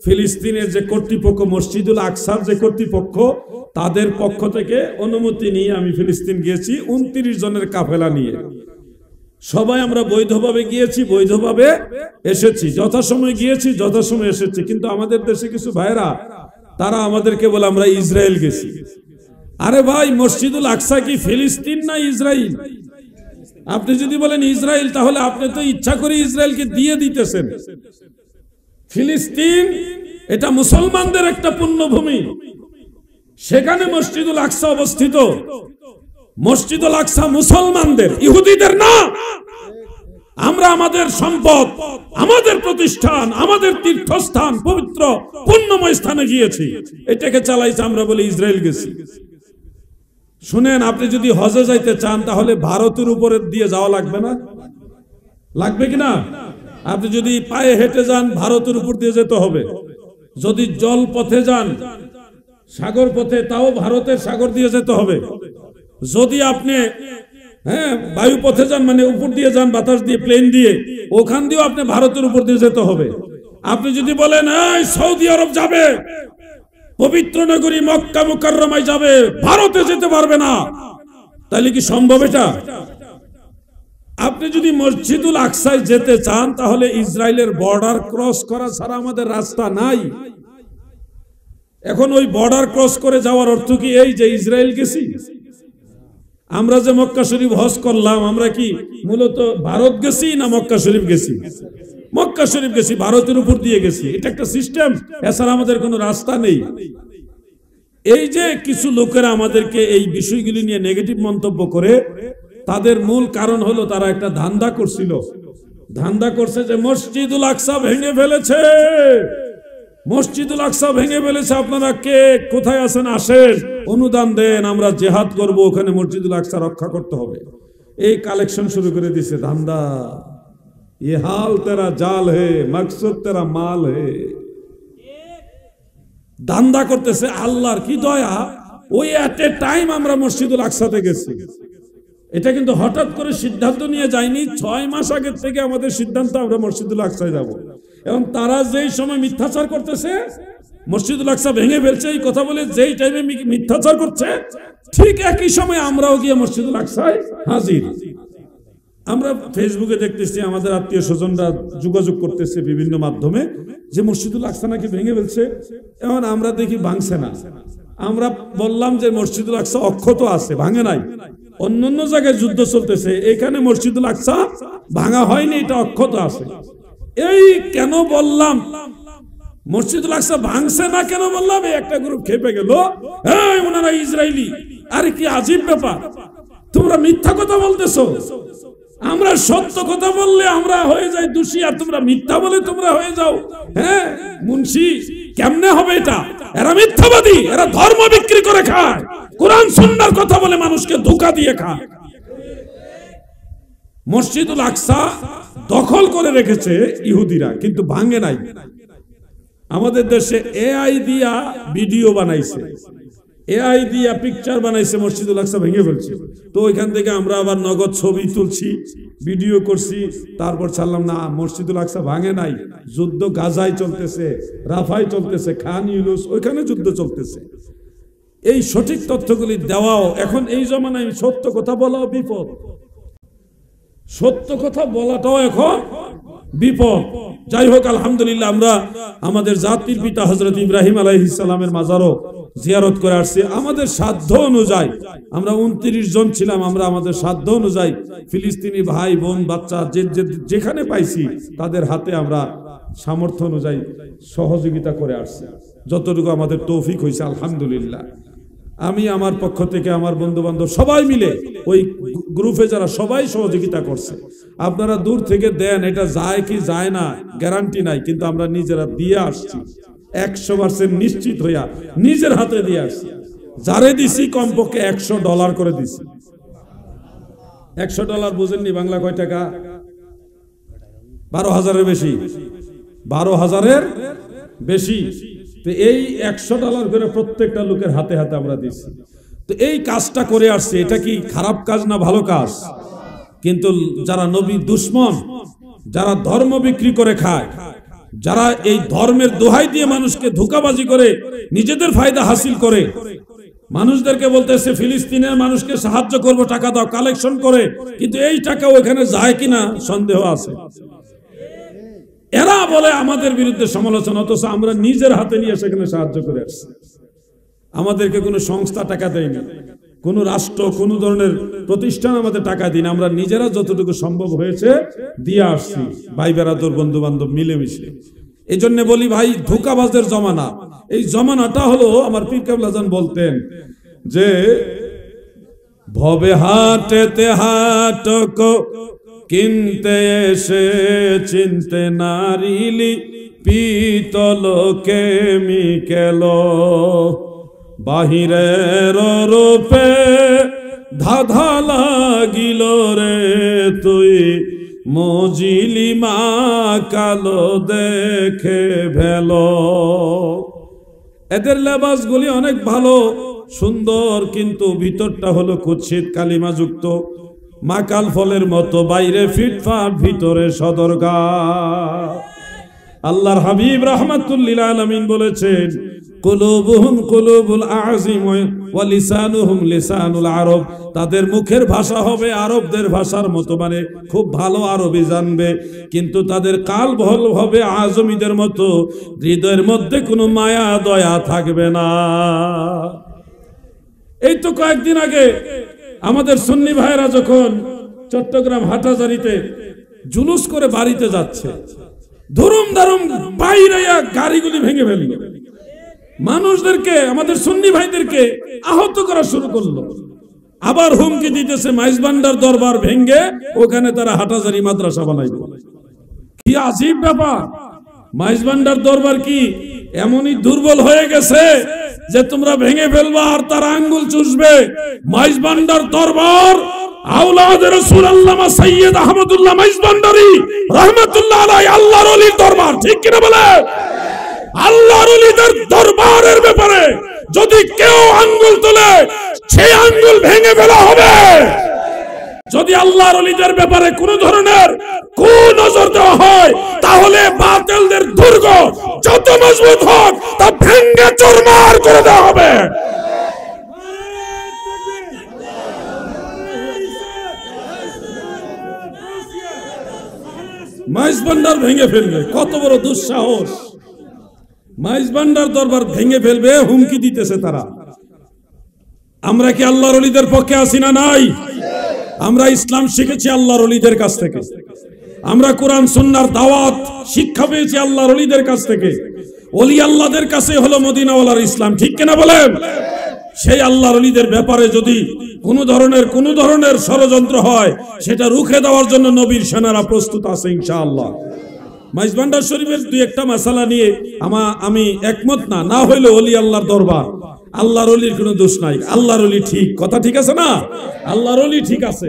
ফিলিস্তিনের যে কর্তৃপক্ষ, মসজিদুল আকসার যে কর্তৃপক্ষ, তাদের পক্ষ থেকে অনুমতি নিয়ে আমি ফিলিস্তিন গিয়েছি 29 জনের কাফেলা নিয়ে। সবাই আমরা বৈধভাবে গিয়েছি, বৈধভাবে এসেছি, যথাসময় গিয়েছি, যথাসময় এসেছি। কিন্তু আমাদের দেশে কিছু ভাইরা, তারা আমাদেরকে বলে আমরা ইসরায়েল গেছি। আরে ভাই, মসজিদুল আকসা কি ফিলিস্তিন না ইসরায়েল? আপনি যদি বলেন ইসরায়েল, তাহলে আপনি তো ইচ্ছা করে ইসরায়েলকে দিয়ে দিতেছেন। ফিলিস্তিন এটা মুসলমানদের একটা পুণ্যভূমি, সেখানে মসজিদুল আকসা অবস্থিত। মসজিদুল আকসা মুসলমানদের, ইহুদিদের না। আমরা আমাদের সম্পদ, আমাদের প্রতিষ্ঠান, আমাদের তীর্থস্থান, পবিত্র পুণ্যময় স্থানে গিয়েছি, এটাকে চালাইছে, আমরা বলি ইসরায়েল গেছি। শুনেন, আপনি যদি হজে যাইতে চান তাহলে ভারতের উপরে দিয়ে যাওয়া লাগবে না? লাগবে কিনা? আপনি যদি পায়ে হেঁটে যান ভারতের উপর দিয়ে যেতে হবে। যদি জল পথে যান, সাগর পথে, তাও ভারতের সাগর দিয়ে যেতে হবে। যদি আপনি বায়ু পথে যান, মানে উপর দিয়ে যান, বাতাস দিয়ে, প্লেন দিয়ে, ওখান দিয়েও আপনি ভারতের উপর দিয়ে যেতে হবে। আপনি যদি বলেন এই সৌদি আরব যাবে, পবিত্র নগরী মক্কা মুকাররমায় যাবে, ভারতে যেতে পারবে না, তাহলে কি সম্ভব এটা? আপনি যদি মসজিদুল আকসায় যেতে চান তাহলে ইসরায়েলের বর্ডার ক্রস করা ছাড়া আমাদের রাস্তা নাই। এখন ওই বর্ডার ক্রস করে যাওয়ার অর্থ কি এই যে ইসরায়েল গেছি? আমরা যে মক্কা শরীফ হজ করলাম, আমরা কি মূলত ভারত গেছি না মক্কা শরীফ গেছি? মক্কা শরীফ গেছি, ভারতের উপর দিয়ে গেছি। এটা একটা সিস্টেম, এছাড়া আমাদের কোনো রাস্তা নেই। এই যে কিছু লোকেরা আমাদেরকে এই বিষয়গুলি নিয়ে নেগেটিভ মন্তব্য করে, তাদের মূল কারণ হলো তারা একটা ধান্দা করছিল। ধান্দা করছে যে মসজিদুল আকসা ভেঙে ফেলেছে, মসজিদুল আকসা ভেঙে ফেলেছে, আপনারা কে কোথায় আছেন আসেন, অনুদান দেন, আমরা জিহাদ করব, ওখানে মসজিদুল আকসা রক্ষা করতে হবে। এই কালেকশন শুরু করে দিছে, ধান্দা। ये हाल तेरा जाल है, मकसद तेरा माल है। ধান্দা করতেছে। আল্লাহর কি দয়া, ওই এট এ টাইম আমরা মসজিদুল আকসাতে গেছি। এটা কিন্তু হঠাৎ করে সিদ্ধান্ত নিয়ে যায়নি, 6 মাস আগের থেকে আমাদের সিদ্ধান্ত আমরা মসজিদুল আকসায় যাব। এবং তারা যেই সময় মিথ্যাচার করতেছে, মসজিদুল আকসা ভেঙে ফেলছে এই কথা বলে যেই টাইমে মিথ্যাচার করছে, ঠিক একই সময় আমরাও গিয়ে মসজিদুল আকসায় হাজির। আমরা ফেসবুকে দেখতেছি, আমাদের আত্মীয় স্বজনরা যোগাযোগ করতেছে বিভিন্ন মাধ্যমে যে মসজিদুল আকসা নাকি ভেঙে ফেলছে। এখন আমরা দেখি ভাঙছে না। আমরা বললাম যে মসজিদুল আকসা অক্ষত আছে, ভাঙে নাই। অন্যান্য জায়গায় যুদ্ধ চলতেছে, এখানে মসজিদুল আকসা ভাঙা হয়নি, এটা অক্ষত আছে। এই কেন বললাম মসজিদুল আকসা ভাঙছে না, কেন বললাম, একটা গ্রুপ খেপে গেল, এই ওনারা ইসরায়েলি। আরে কি আজীব ব্যাপার, তোমরা মিথ্যা কথা বলতেছো। আমরা সত্য কথা বললে আমরা হয়ে যাই দোষী, আর তোমরা মিথ্যা বলে তোমরা হয়ে যাও হ্যাঁ মুন্সি। কেমনে হবে এটা? এরা মিথ্যাবাদী, এরা ধর্ম বিক্রি করে খায়, কোরআন সুন্নাহর কথা বলে মানুষকে ধোঁকা দিয়ে খায়। মসজিদুল আকসা দখল করে রেখেছে ইহুদিরা, কিন্তু ভাঙে নাই। আমাদের দেশে এআই দিয়া ভিডিও বানাইছে, এআই দিয়া পিকচার বানাইছে, মসজিদুল আকসা ভেঙে ফেলছে। তো ওইখান থেকে আমরা আবার নগদ ছবি তুলছি, ভিডিও করছি, তারপর ছাড়লাম না, মসজিদুল আকসা ভাঙে নাই। যুদ্ধ গাজায় চলতেছে, রাফায় চলতেছে, খান ইউনুস ওইখানে যুদ্ধ চলতেছে। এই সঠিক তথ্যগুলি দেওয়াও এখন এই জমানায় সত্য কথা বলাও বিপদ, সত্য কথা বলাটাও এখন বিপদ। যাই হোক, আলহামদুলিল্লাহ আমরা আমাদের জাতির পিতা হযরত ইব্রাহিম আলাইহিস সালামের মাজারও জিয়ারত করে আসছি। আমাদের সাধ্য অনুযায়ী আমরা 29 জন ছিলাম, আমরা আমাদের সাধ্য অনুযায়ী ফিলিস্তিনি ভাই বোন বাচ্চা যেখানে পাইছি তাদের হাতে আমরা সামর্থ্য অনুযায়ী সহযোগিতা করে আসছি, যতটুকু আমাদের তৌফিক হয়েছে আলহামদুলিল্লাহ। আমি আমার পক্ষ থেকে, আমার বন্ধু বান্ধব সবাই মিলে, ওই গ্রুপে যারা সবাই সহযোগিতা করছে। আপনারা দূর থেকে দেন, এটা যায় কি যায় না গ্যারান্টি নাই, কিন্তু আমরা নিজেরা দিয়ে আসছি 100% নিশ্চিত হইয়া নিজের হাতে দিয়ে আসছি। যারে দিছি কমপক্ষে $100 করে দিছি। $100 বুঝেননি বাংলা কয় টাকা? 12,000-এর বেশি, 12,000-এর বেশি। তো এই $100 করে প্রত্যেকটা লোকের হাতে হাতে আমরা দিচ্ছি। তো এই কাজটা করে আসছে, এটা কি খারাপ কাজ না ভালো কাজ? কিন্তু যারা নবী দুশ্মন, যারা ধর্ম বিক্রি করে খায়, যারা এই ধর্মের দোহাই দিয়ে মানুষকে ধোঁকাবাজি করে নিজেদের ফায়দা হাসিল করে, মানুষদেরকে বলতেছে ফিলিস্তিনের মানুষকে সাহায্য করব, টাকা দাও, কালেকশন করে, কিন্তু এই টাকা ওখানে যায় কিনা সন্দেহ আছে। এরা বলে আমাদের বিরুদ্ধে সমালোচনা, অথচ আমরা নিজের হাতে নিয়ে সেখানে সাহায্য করে আসছি। আমাদেরকে কোনো সংস্থা টাকা দেয়নি, কোন রাষ্ট্র, কোন ধরনের প্রতিষ্ঠান আমাদের টাকা দিন, আমরা নিজেরা যতটুকু সম্ভব হয়েছে দিয়ে আসছি, ভাই বেরাদর বন্ধু বান্ধব মিলেমিশে। এই জন্য বলি ভাই, ধোঁকাবাজের জমানা, এই জমানাটা হলো, আমার পীর কেবলা জান বলতেন যে ভবে হাটেতে হাটক কিনতে এসে চিনতে নারিলি পিতল কেমিক্যাল, বাহিরের রূপে ধাঁধা লাগিল রে তুই, মজিলি মা কালো দেখে ভেলো। এদের লেবাসগুলি অনেক ভালো সুন্দর, কিন্তু ভিতরটা হলো কুৎসিত কালিমাযুক্ত, মাকাল ফলের মতো, বাইরে ফিটফাট ভিতরে সদরগা। আল্লাহর হাবিব রাহমাতুল লিল আলামিন বলেছেন, কুলুবুহুম কুলুবুল আযিম ওয়া লিসানুহুম লিসানুল আরব, তাদের মুখের ভাষা হবে আরবদের ভাষার মতো, মানে খুব ভালো আরবি জানবে, কিন্তু তাদের কালব হবে আজমিদের মতো, হৃদয়ের মধ্যে কোনো মায়া দয়া থাকবে না। এই তো কয়েকদিন আগে আমাদের সুন্নি ভাইরা যখন চট্টগ্রাম হাটাজারিতে জুলুস করে বাড়িতে যাচ্ছে, ধরুম দারুম বাইরে গাড়িগুলি ভেঙে ফেললো, মানুষদেরকে, আমাদের সুন্নি ভাইদেরকে আহত করা শুরু করলো। আবার হুমকি দিতেছে মাইজবান্ডার দরবার ভেঙে ওখানে তারা হাটাজারি মাদ্রাসা বানাইবে। কি আজীব ব্যাপার! মাইজবান্ডার দরবার কি এমনই দুর্বল হয়ে গেছে যে তোমরা ভেঙে ফেলবা আর তার আঙ্গুল চুষবে। মাইজবান্ডার দরবার আওলাদ রাসূল আল্লামা সৈয়দ আহমদুল্লাহ মাইজবান্ডারি রাহমাতুল্লাহ আলাইহি আল্লাহর ওলির দরবার, ঠিক কিনা বলে? আল্লাহর ওলিদের দরবারের ব্যাপারে যদি কেউ আঙ্গুল তোলে সেই আঙ্গুল ভেঙে ফেলা হবে। যদি আল্লাহর ওলিদের ব্যাপারে কোন ধরনের কুনজর দেওয়া হয় তাহলে বাতিলদের দুর্গ যত মজবুত হোক তা ভেঙে চুরমার করে দেওয়া হবে। মাইজবান্ডার ভেঙে ফেলবে, কত বড় দুঃসাহস! মাইজবান্ডার দরবার ভেঙে ফেলবে, হুমকি দিতেছে তারা। আমরা কি আল্লাহর ওলিদের পক্ষে আছি না নাই? আমরা ইসলাম শিখেছি আল্লাহর ওলিদের কাছ থেকে, আমরা কোরআন সুন্নাহর দাওয়াত শিক্ষা পেয়েছি আল্লাহর ওলিদের কাছ থেকে। ওলি আল্লাহদের কাছে হলো মদিনাওয়ালার ইসলাম, ঠিক কিনা বলেন? সেই আল্লাহর ওলিদের ব্যাপারে যদি কোন ধরনের ষড়যন্ত্র হয় সেটা রুখে দেওয়ার জন্য নবীর সেনারা প্রস্তুত আছে ইনশাআল্লাহ। মাইজবান্ডার শরীফের দুই একটা মাসালা নিয়ে আমি একমত না হইলে ওলি আল্লাহর দরবার, আল্লাহর ওলির কোনো দোষ নাই, আল্লাহর ওলি ঠিক, কথা ঠিক আছে না? আল্লাহর ওলি ঠিক আছে।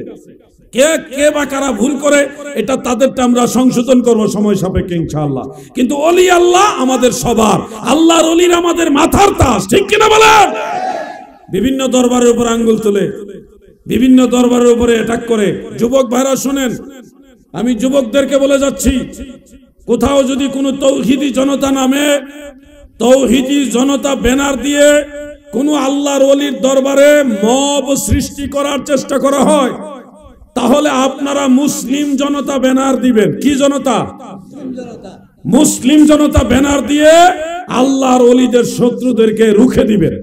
কে বা কারা ভুল করে এটা তাদেরটা আমরা সংশোধন করব সময় সাপেক্ষে ইনশাআল্লাহ। কিন্তু ওলি আল্লাহ আমাদের সবার, আল্লাহর ওলির আমাদের মাথার তাজ, ঠিক কিনা বলেন? বিভিন্ন দরবারের উপর আঙ্গুল তুলে, বিভিন্ন দরবারের উপরে অ্যাটাক করে। যুবক ভাইরা শুনেন, আমি যুবকদেরকে বলে যাচ্ছি, কোথাও যদি কোনো তৌহিদি জনতা নামে তৌহিদি জনতা ব্যানার দিয়ে কোন আল্লাহর ওলির দরবারে মব সৃষ্টি করার চেষ্টা করা হয় তাহলে আপনারা মুসলিম জনতা ব্যানার দিবেন। কি জনতা? মুসলিম জনতা ব্যানার দিয়ে আল্লাহর ওলিদের শত্রুদেরকে রুখে দিবেন।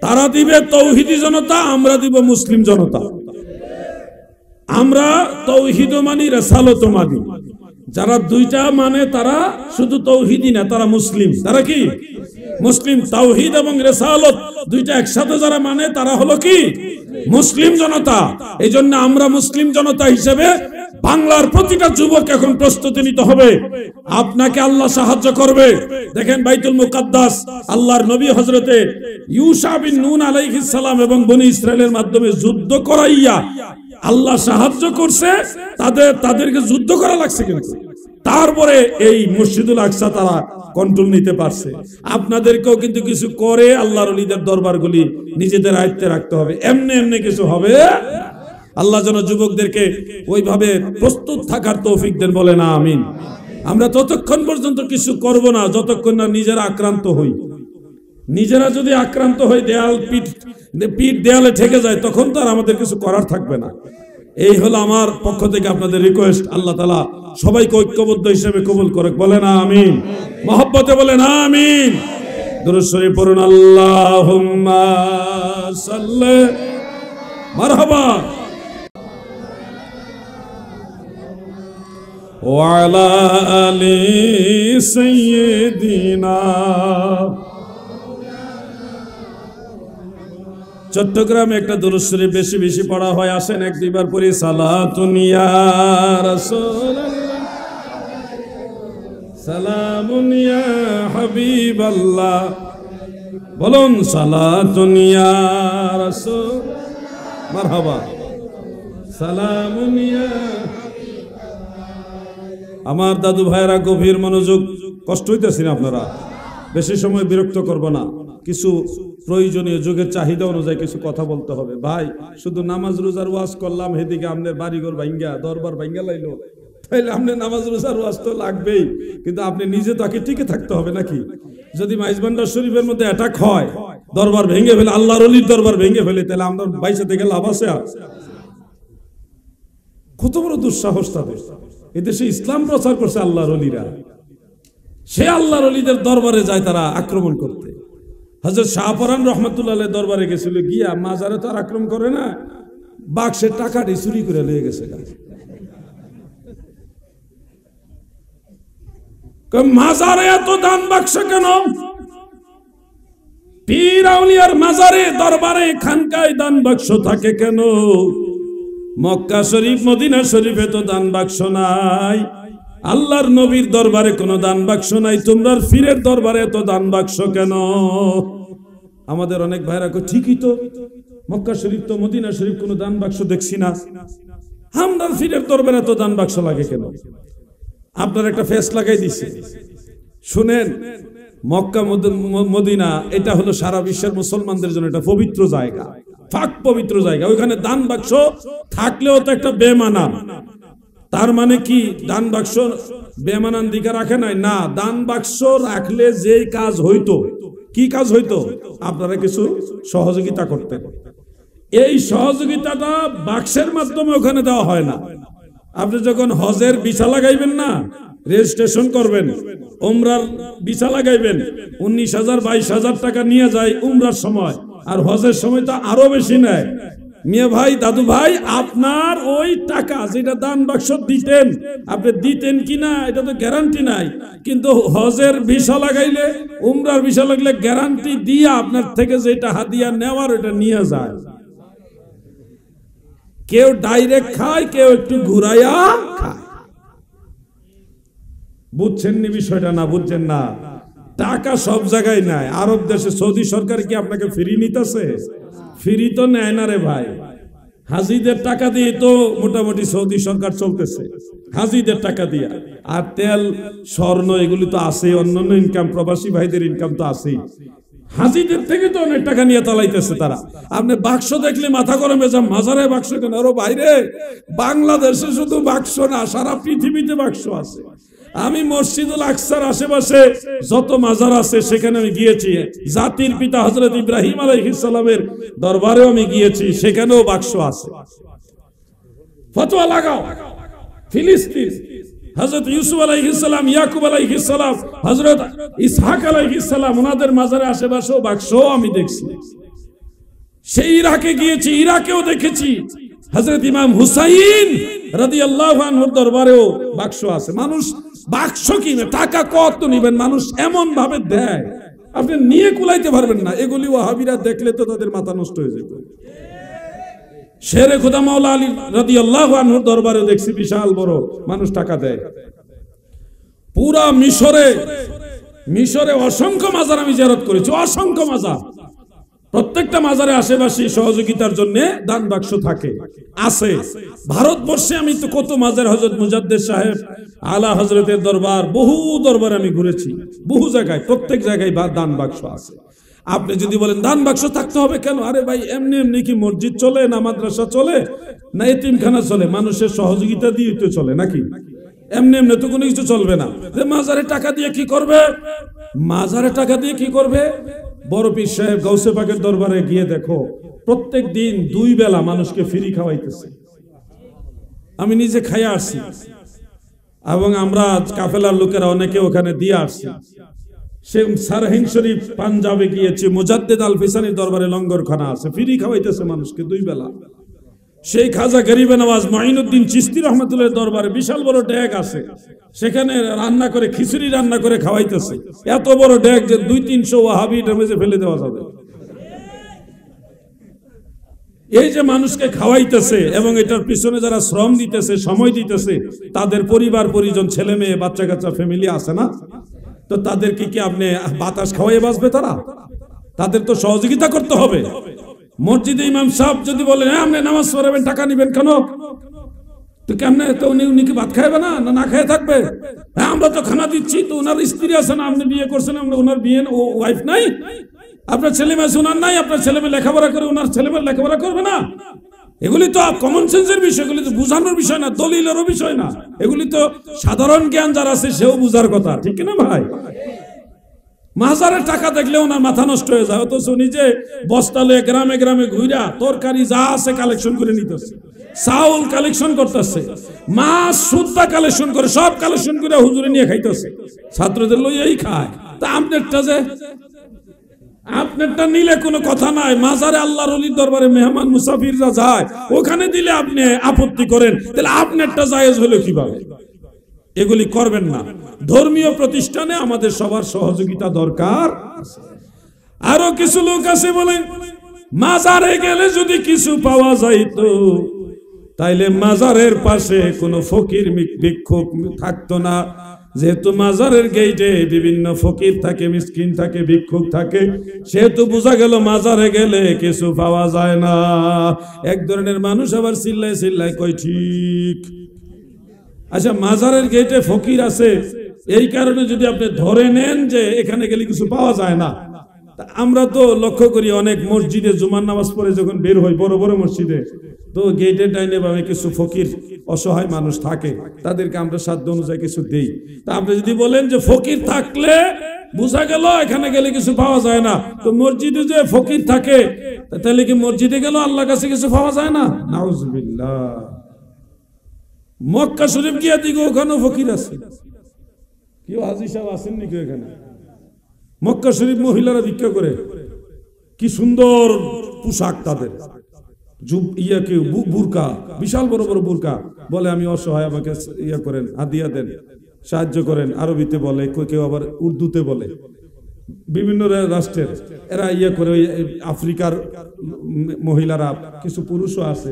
তারা দিবে তৌহিদি জনতা, আমরা দিব মুসলিম জনতা। আমরা তৌহিদ মানি, রেসালত মানি। যারা দুইটা মানে তারা শুধু তৌহিদি না, তারা মুসলিম। তারা কি মুসলিম? তাওহীদ এবং রিসালাত দুইটা একসাথে যারা মানে তারা হলো কি মুসলিম জনতা। এই জন্য আমরা মুসলিম জনতা হিসেবে বাংলার প্রতিটা যুবক এখন প্রস্তুতি নিতে হবে। আপনাকে আল্লাহ সাহায্য করবে। দেখেন বাইতুল মুকাদ্দাস আল্লাহর নবী হযরতে ইউসা বিন নুন আলাইহিস সালাম এবং বনি ইসরাইলের মাধ্যমে যুদ্ধ করাইয়া আল্লাহ সাহায্য করছে। তাদেরকে যুদ্ধ করা লাগছে, কিন্তু তারপরে এই মসজিদুল আকসা তারা কন্ট্রোল নিতে পারছে। আপনাদেরকেও কিন্তু কিছু করে আল্লাহর ওলিদের দরবারগুলি নিজেদের আয়ত্তে রাখতে হবে। এমনি কিছু হবে। আল্লাহ যেন যুবকদেরকে ওইভাবে প্রস্তুত থাকার তৌফিক দেন, বলে না আমিন। আমরা ততক্ষণ পর্যন্ত কিছু করব না যতক্ষণ না নিজেরা আক্রান্ত হই। নিজেরা যদি আক্রান্ত হই, পিঠ দেয়ালে ঠেকে যায়, তখন তো আর আমাদের কিছু করার থাকবে না। এই হলো আমার পক্ষ থেকে আপনাদের রিকোয়েস্ট। আল্লাহ তাআলা সবাইকে ঐক্যবদ্ধ হিসেবে কবুল করে, বলে না আমিন। মহব্বতে বলে না আমিন। দুরূদ শরীফ পড়ুন। আল্লাহুম্মা সাল্লি মারহাবা ওয়া আলা আলি সাইয়্যিদিনা। চট্টগ্রামে একটা দুরূদ শরীফ বেশি বেশি পড়া হয়, আসেন এক দুইবার পড়ি। সালাতুন ইয়া রাসূলুল্লাহ, সালামুন ইয়া হাবিবাল্লাহ। বলুন সালাতুন ইয়া রাসূল, মারহাবা, সালামুন ইয়া। আমার দাদু ভাইরা গভীর মনোযোগ, কষ্ট হইতেছে না আপনারা? বেশি সময় বিরক্ত করব না, কিছু প্রয়োজনীয় যুগের চাহিদা অনুযায়ী কিছু কথা বলতে হবে। ভাই শুধু নামাজ রোজার ওয়াজ করলাম, এদিকে আপনার বাড়িঘর ভাঙ্গা দরবার ভাঙ্গা লাইলো, তাইলে আপনি নামাজ রোজার ওয়াজ তো লাগবেই, কিন্তু আপনি নিজে তাকে টিকে থাকতে হবে নাকি? যদি মাইজবান্ডার শরীফের মধ্যে অ্যাটাক হয়, দরবার ভেঙে ফেলে, আল্লাহর ওলির দরবার ভেঙে ফেলে, তাহলে আমরা বাইসে থেকে লাভ আছে? কত বড় দুঃসাহস তাদের! এদেশে ইসলাম প্রচার করছে আল্লাহর ওলিরা, সে আল্লাহর ওলিদের দরবারে যায় তারা আক্রমণ করতে। হযরত শাহপরান রহমাতুল্লাহ আলাইহি দরবারে গেছিল, গিয়া মাজারে তো আর আক্রমণ করে না, বাক্সের টাকাটি চুরি করে নিয়ে গেছে। মাজারে এত দান বাক্স কেন? পীর আউলিয়ার মাজারে, দরবারে, খানকায় দান বাক্স থাকে কেন? মক্কা শরীফ মদিনা শরীফে তো দান বাক্স নাই, আল্লাহর নবীর দরবারে কোনো দান বাক্স নাই, তোমরা পীরের দরবারে এত দান বাক্স কেন? আমাদের অনেক ভাইরা কই ঠিকই তো, মক্কা শরীফ তো মদিনা শরীফ কোনো দান বাক্স দেখছি না, হামদার ফিরের দরবারে তো দান বাক্স লাগে কেন? আপনার একটা ফেস লাগাই দিছে। শুনেন, মক্কা মদিনা এটা হলো সারা বিশ্বের মুসলমানদের জন্য এটা পবিত্র জায়গা, পাক পবিত্র জায়গা। ওইখানে দান বাক্স থাকলেও তো একটা বেমানান। তার মানে কি দান বাক্স বেমানান দিকে রাখে নাই? না, দান বাক্স রাখলে যে কাজ হইতো, কি কাজ হইতো? আপনারা কিছু সহযোগিতা করতেন। এই সহযোগিতাটা বাক্সের মাধ্যমে ওখানে দেওয়া হয় না। আপনি যখন হজের ভিসা লাগাইবেন না, রেজিস্ট্রেশন করবেন, উমরার ভিসা লাগাইবেন, 19,000 22,000 টাকা নিয়ে যায় উমরার সময়, আর হজের সময় তো আরো বেশি নেয়। মিয়া ভাই, দাদু ভাই, আপনার ওই টাকা যেটা দান বাক্স দিতেন, আপনি দিতেন কিনা এটা তো গ্যারান্টি নাই, কিন্তু হজের ভিসা লাগাইলে, উমরার ভিসা লাগলে গ্যারান্টি দিয়ে আপনার থেকে যেটা হাদিয়া নেওয়ার ওটা নিয়ে যায়। কেউ ডাইরেক্ট খায়, কেউ একটু ঘুরাইয়া খায়। বুঝছেন নি বিষয়টা? না বুঝছেন না? টাকা সব জায়গায় নাই। আরব দেশে সৌদি সরকার কি আপনাকে ফ্রি নিতেছে? ফ্রি তো নেয় না রে ভাই। হাজিদের টাকা দিয়ে তো মোটামুটি সৌদি সরকার চলতেছে, হাজিদের টাকা দিয়া। আর তেল, স্বর্ণ এগুলি তো আছে, অন্যান্য ইনকাম, প্রবাসী ভাইদের ইনকাম তো আছেই। হাজিদের থেকে তো অনেক টাকা নিয়ে চালাইতেছে তারা। আপনি বাক্স দেখলে মাথা গরমে যা, মাজারে বাক্স কেন? আরো বাইরে, বাংলাদেশে শুধু বাক্স না, সারা পৃথিবীতে বাক্স আছে। আমি মসজিদুল আকসার আশেপাশে যত মাজার আছে সেখানে আমি গিয়েছি। জাতির পিতা হযরত ইব্রাহিম আলাইহিস সালামের দরবারেও আমি গিয়েছি, সেখানেও বাক্স আছে। ফতোয়া লাগাও। ফিলিস্তিন, হযরত ইউসুফ আলাইহিস সালাম, ইয়াকুব আলাইহিস সালাম, হযরত ইসহাক আলাইহিস সালাম, ওনাদের মাজারের আশেপাশেও বাক্স আমি দেখছি। সেই ইরাকে গিয়েছি, ইরাকেও দেখেছি। হযরত ইমাম হুসাইন রাদিয়াল্লাহু আনহুর দরবারেও বাক্স আছে। মানুষ বাক্স কিনে টাকা কত নিবেন? মানুষ এমন ভাবে দেয় আপনি নিয়ে কুলাইতে পারবেন না। এগুলি ওয়াহাবিরা দেখলে তো তাদের মাথা নষ্ট হয়ে যাবে। শেরে খোদা মাওলা আলী রাদিয়াল্লাহু আনহুর দরবারেও দেখছি বিশাল বড় মানুষ টাকা দেয়। পুরা মিশরে অসংখ্য মাজার আমি জিয়ারত করেছি, অসংখ্য মাজার। প্রত্যেকটা মাজারে আশেপাশে সহযোগিতার জন্য দান বাক্স থাকে, আছে। ভারতবর্ষে আমি তো কত মাজার, হযরত মুজাদ্দেদ সাহেব, আলা হযরতের দরবার, বহু দরবার আমি ঘুরেছি, বহু জায়গায়, প্রত্যেক জায়গায় দান বাক্স আছে। আপনি যদি বলেন দান বাক্স থাকতে হবে কেন? আরে ভাই, এমনি এমনি কি মসজিদ চলে, না মাদ্রাসা চলে, না এতিমখানা চলে? মানুষের সহযোগিতা দিয়ে তো চলে নাকি? এমনি এমনি তো কোনো কিছু চলবে না। মাজারে টাকা দিয়ে কি করবে? মাজারে টাকা দিয়ে কি করবে? বড় পীর সাহেব গাউসে পাকের দরবারে গিয়ে দেখো, প্রত্যেক দিন 2 বেলা মানুষকে ফ্রি খাওয়াইতেছে। আমি নিজে খাইয়া আসছি, এবং আমরা কাফেলার লোকেরা অনেকে ওখানে দিয়ে আসছি। সে সারহিন শরীফ পাঞ্জাবে গিয়েছে, মুজাদ্দেদ আল ফিসানির দরবারে লঙ্গরখানা আছে, ফ্রি খাওয়াইতেছে মানুষকে 2 বেলা। সেই খাজা গরিবে নওয়াজ মঈনুদ্দিন চিশতি রহমাতুল্লাহর দরবারে বিশাল বড় ডেক আছে, সেখানে রান্না করে, খিচুড়ি রান্না করে খাওয়াইতেছে। এত বড় ডেক যে 200-300 ওয়াহাবি ডেমেজে ফেলে দেওয়া যাবে। এই যে মানুষকে খাওয়াইতেছে এবং এটার পিছনে যারা শ্রম দিতেছে, সময় দিতেছে, তাদের পরিবার পরিজন, ছেলে মেয়ে, বাচ্চা কাচ্চা, ফ্যামিলি আছে না? তো তাদেরকে কি আপনি বাতাস খাওয়াইয়ে বাঁচবে তারা? তাদের তো সহযোগিতা করতে হবে। মসজিদে ইমাম সাহেব যদি বলেন আপনি নামাজ পড়াবেন, টাকা নিবেন কেন? তো কেমনে? তো উনি কি ভাত খাইবে না, না খেয়ে থাকবে? আমরা তো খানা দিচ্ছি, তো ওনার স্ত্রী আছে না, আপনি বিয়ে করছেন, ওনার বিয়ে ওয়াইফ নাই, আপনার ছেলে মেয়ে শোনার নাই, আপনার ছেলে মেয়ে লেখাপড়া করে, ওনার ছেলে মেয়ে লেখাপড়া করবে না? এগুলি তো কমন সেন্সের বিষয়, এগুলি তো বোঝানোর বিষয় না, দলিলেরও বিষয় না। এগুলি তো সাধারণ জ্ঞান যার আছে সেও বুঝার কথা, ঠিক না ভাই? মাজারের টাকা দেখলে ওনার মাথা নষ্ট হয়ে যায়, অথচ নিজে বস্তালে গ্রামে গ্রামে ঘুরা তরকারি যা আছে কালেকশন করে নিতেছে, চাউল কালেকশন করতেছে, মাছ সুদ্ধা কালেকশন করে, সব কালেকশন করে হুজুরে নিয়ে খাইতেছে, ছাত্রদের লইয়াই খায়। তা আপনারটা নিলে কোনো কথা নাই। মাজারে আল্লাহর ওলির দরবারে মেহমান মুসাফিররা যায়, ওখানে দিলে আপনি আপত্তি করেন, তাহলে আপনারটা জায়েজ হলো কিভাবে? এগুলি করবেন না। ধর্মীয় প্রতিষ্ঠানে আমাদের সবার সহযোগিতা দরকার। আরো কিছু লোক আছে বলেন মাজারে গেলে যদি কিছু পাওয়া যাইতো তাইলে মাজারের পাশে কোনো ফকির ভিক্ষুক থাকতো না, যেহেতু মাজারের গেটে বিভিন্ন ফকির থাকে, মিসকিন থাকে, ভিক্ষুক থাকে, সেহেতু বোঝা গেল মাজারে গেলে কিছু পাওয়া যায় না। এক ধরনের মানুষ আবার চিল্লায় চিল্লায় কয় ঠিক। আচ্ছা, মাজারের গেটে ফকির আছে, এই কারণে যদি আপনি ধরে নেন যে এখানে গেলে কিছু পাওয়া যায় না, আমরা তো লক্ষ্য করি অনেক মসজিদে জুমার নামাজ পড়ে যখন বের হই, বড় বড় মসজিদে, তো গেটের ডাইনে বামে কিছু ফকির অসহায় মানুষ থাকে, তাদেরকে আমরা সাধ্য অনুযায়ী কিছু দেই। তা আপনি যদি বলেন যে ফকির থাকলে বোঝা গেল এখানে গেলে কিছু পাওয়া যায় না, তো মসজিদে যে ফকির থাকে তাহলে কি মসজিদে গেল আল্লাহর কাছে কিছু পাওয়া যায় না? নাউজুবিল্লাহ। মক্কা শরীফ গিয়া দিকে ওখানেও ফকির আছে। কেউ হাজী সাহেব আছেন নাকি এখানে? মক্কা শরীফ মহিলারা ভিক্ষা করে, কি সুন্দর পোশাক তাদের, বুরকা, বিশাল বড় বড় বুরকা, বলে আমি অসহায়, আমাকে ইয়া করেন, হাদিয়া দেন, সাহায্য করেন। আরবিতে বলে, কেউ আবার উর্দুতে বলে, বিভিন্ন রাষ্ট্রের এরা ইয়া করে। আফ্রিকার মহিলারা, কিছু পুরুষও আছে,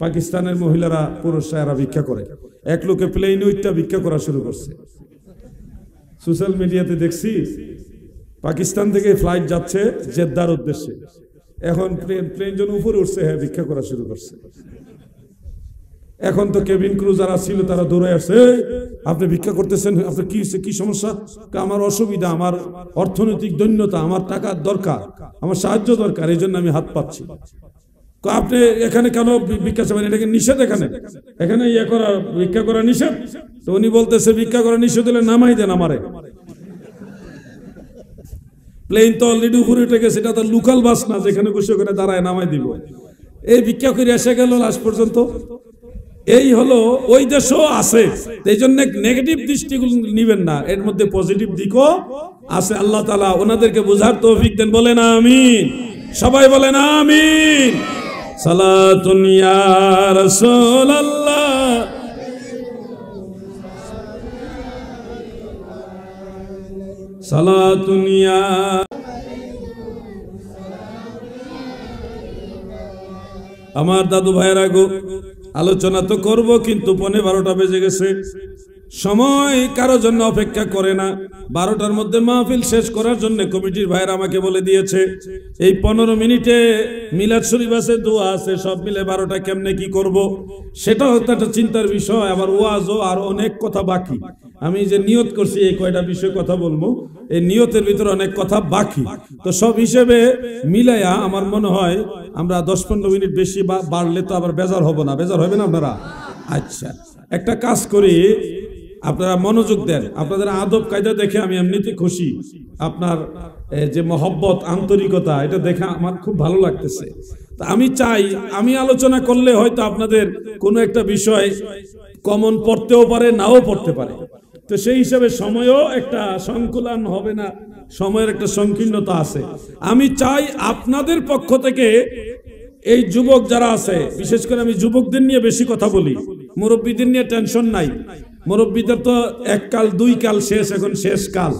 পাকিস্তানের মহিলারা, পুরুষরা এরা ভিক্ষা করে। এক লোকে প্লেনে উঠটা ভিক্ষা করা শুরু করছে, সোশ্যাল মিডিয়াতে দেখছি। পাকিস্তান থেকে ফ্লাইট যাচ্ছে জেদ্দার উদ্দেশ্যে, এখন প্লেন জন উপরে উঠছে, হ্যাঁ ভিক্ষা করা শুরু করছে। এখন তো কেবিন ক্রু যারা ছিল তারা দৌড়ে আসছে, আপনি ভিক্ষা করতেছেন, আপনার কি সমস্যা? আমার অসুবিধা, আমার অর্থনৈতিক দৈন্যতা, আমার টাকার দরকার, আমার সাহায্য দরকার, এই জন্য আমি হাত পাচ্ছি। আপনি এখানে কেন ভিক্ষা চাবেন? এটাকে নিষেধ, এখানে ইয়ে করা, ভিক্ষা করা নিষেধ। তো উনি বলতেছে ভিক্ষা করা নিষেধ হলে নামাই দেন আমারে। প্লেন তো অলরেডি উপরে উঠে গেছে, এটা তো লোকাল বাস না যেখানে বসে ওখানে দাঁড়ায় নামাই দিব। এই ভিক্ষা করে এসে গেল লাস্ট পর্যন্ত। এই হলো, ওই দেশও আছে, এই জন্য নেগেটিভ দৃষ্টিগুলো নিবেন না, এর মধ্যে পজিটিভ দিকও আছে। আল্লাহ তাআলা ওনাদেরকে বুঝার তৌফিক দেন, বলেন আমিন। সবাই বলেন আমিন। সালাতুন ইয়া রাসূলুল্লাহ, সালাতুন ইয়া। আমার দাদু ভাইয়েরা গো, আলোচনা তো করব, কিন্তু 11:15 বেজে গেছে। সময় কারো জন্য অপেক্ষা করে না। 12টার মধ্যে মাহফিল শেষ করার জন্য কমিটির ভাইরা আমাকে বলে দিয়েছে এই 15 মিনিটে মিলাদ শরীফ আছে, দোয়া আছে, সব মিলে 12টা কেমনে কি করব, সেটা হচ্ছে একটা চিন্তার বিষয়। আবার ওয়াজও আর অনেক কথা বাকি। আমি যে নিয়ত করছি এই কয়টা বিষয়ে কথা বলবো, এই নিয়তের ভিতরে অনেক কথা বাকি। তো সব হিসেবে মিলাইয়া আমার মনে হয় আমরা 10-15 মিনিট বেশি বাড়লে তো আবার বেজার হব না। বেজার হবে না আপনারা? আচ্ছা, একটা কাজ করি, আপনারা মনোযোগ দেন। আপনাদের আদব কায়দা দেখে আমি এমনিতে খুশি। আপনার যে মহব্বত, আন্তরিকতা, এটা দেখে আমার খুব ভালো লাগতেছে। তা আমি চাই, আমি আলোচনা করলে হয়তো আপনাদের কোনো একটা বিষয় কমন পড়তেও পারে, নাও পড়তে পারে। তো সেই হিসাবে সময়ও একটা সংকুলান হবে না, সময়ের একটা সংকীর্ণতা আছে। আমি চাই আপনাদের পক্ষ থেকে, এই যুবক যারা আছে, বিশেষ করে আমি যুবকদের নিয়ে বেশি কথা বলি, মুরব্বীদের নিয়ে টেনশন নাই। মুরব্বীদের তো এক কাল দুই কাল শেষ, এখন শেষ কাল।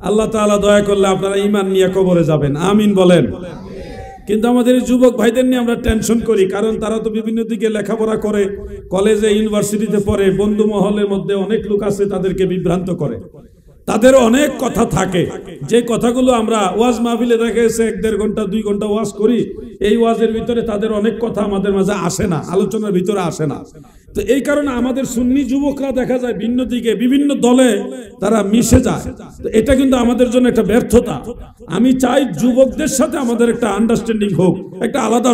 আল্লাহ তাআলা দয়া করলে আপনারা ঈমান নিয়ে কবরে যাবেন, আমিন বলেন। কিন্তু আমাদের যুবক ভাইদের নিয়ে আমরা টেনশন করি, কারণ তারা তো বিভিন্ন দিকে লেখাপড়া করে, কলেজে ইউনিভার্সিটিতে পড়ে, বন্ধু মহলের মধ্যে অনেক লোক আছে তাদেরকে বিভ্রান্ত করে। তাদের অনেক কথা থাকে, যে কথাগুলো আমরা ওয়াজ মাহফিলে দেখা গেছে 1-1.5 ঘন্টা 2 ঘন্টা ওয়াজ করি, এই ওয়াজের ভিতরে তাদের অনেক কথা আমাদের মাঝে আসে না, আলোচনার ভিতরে আসে না। তো এই কারণে আমাদের সুন্নি যুবকরা দেখা যায় ভিন্ন দিকে, বিভিন্ন দলে তারা মিশে যায়। তো এটা কিন্তু আমাদের জন্য একটা ব্যর্থতা। আমি চাই যুবকদের সাথে আমাদের একটা আন্ডারস্ট্যান্ডিং হোক, একটা আলাদা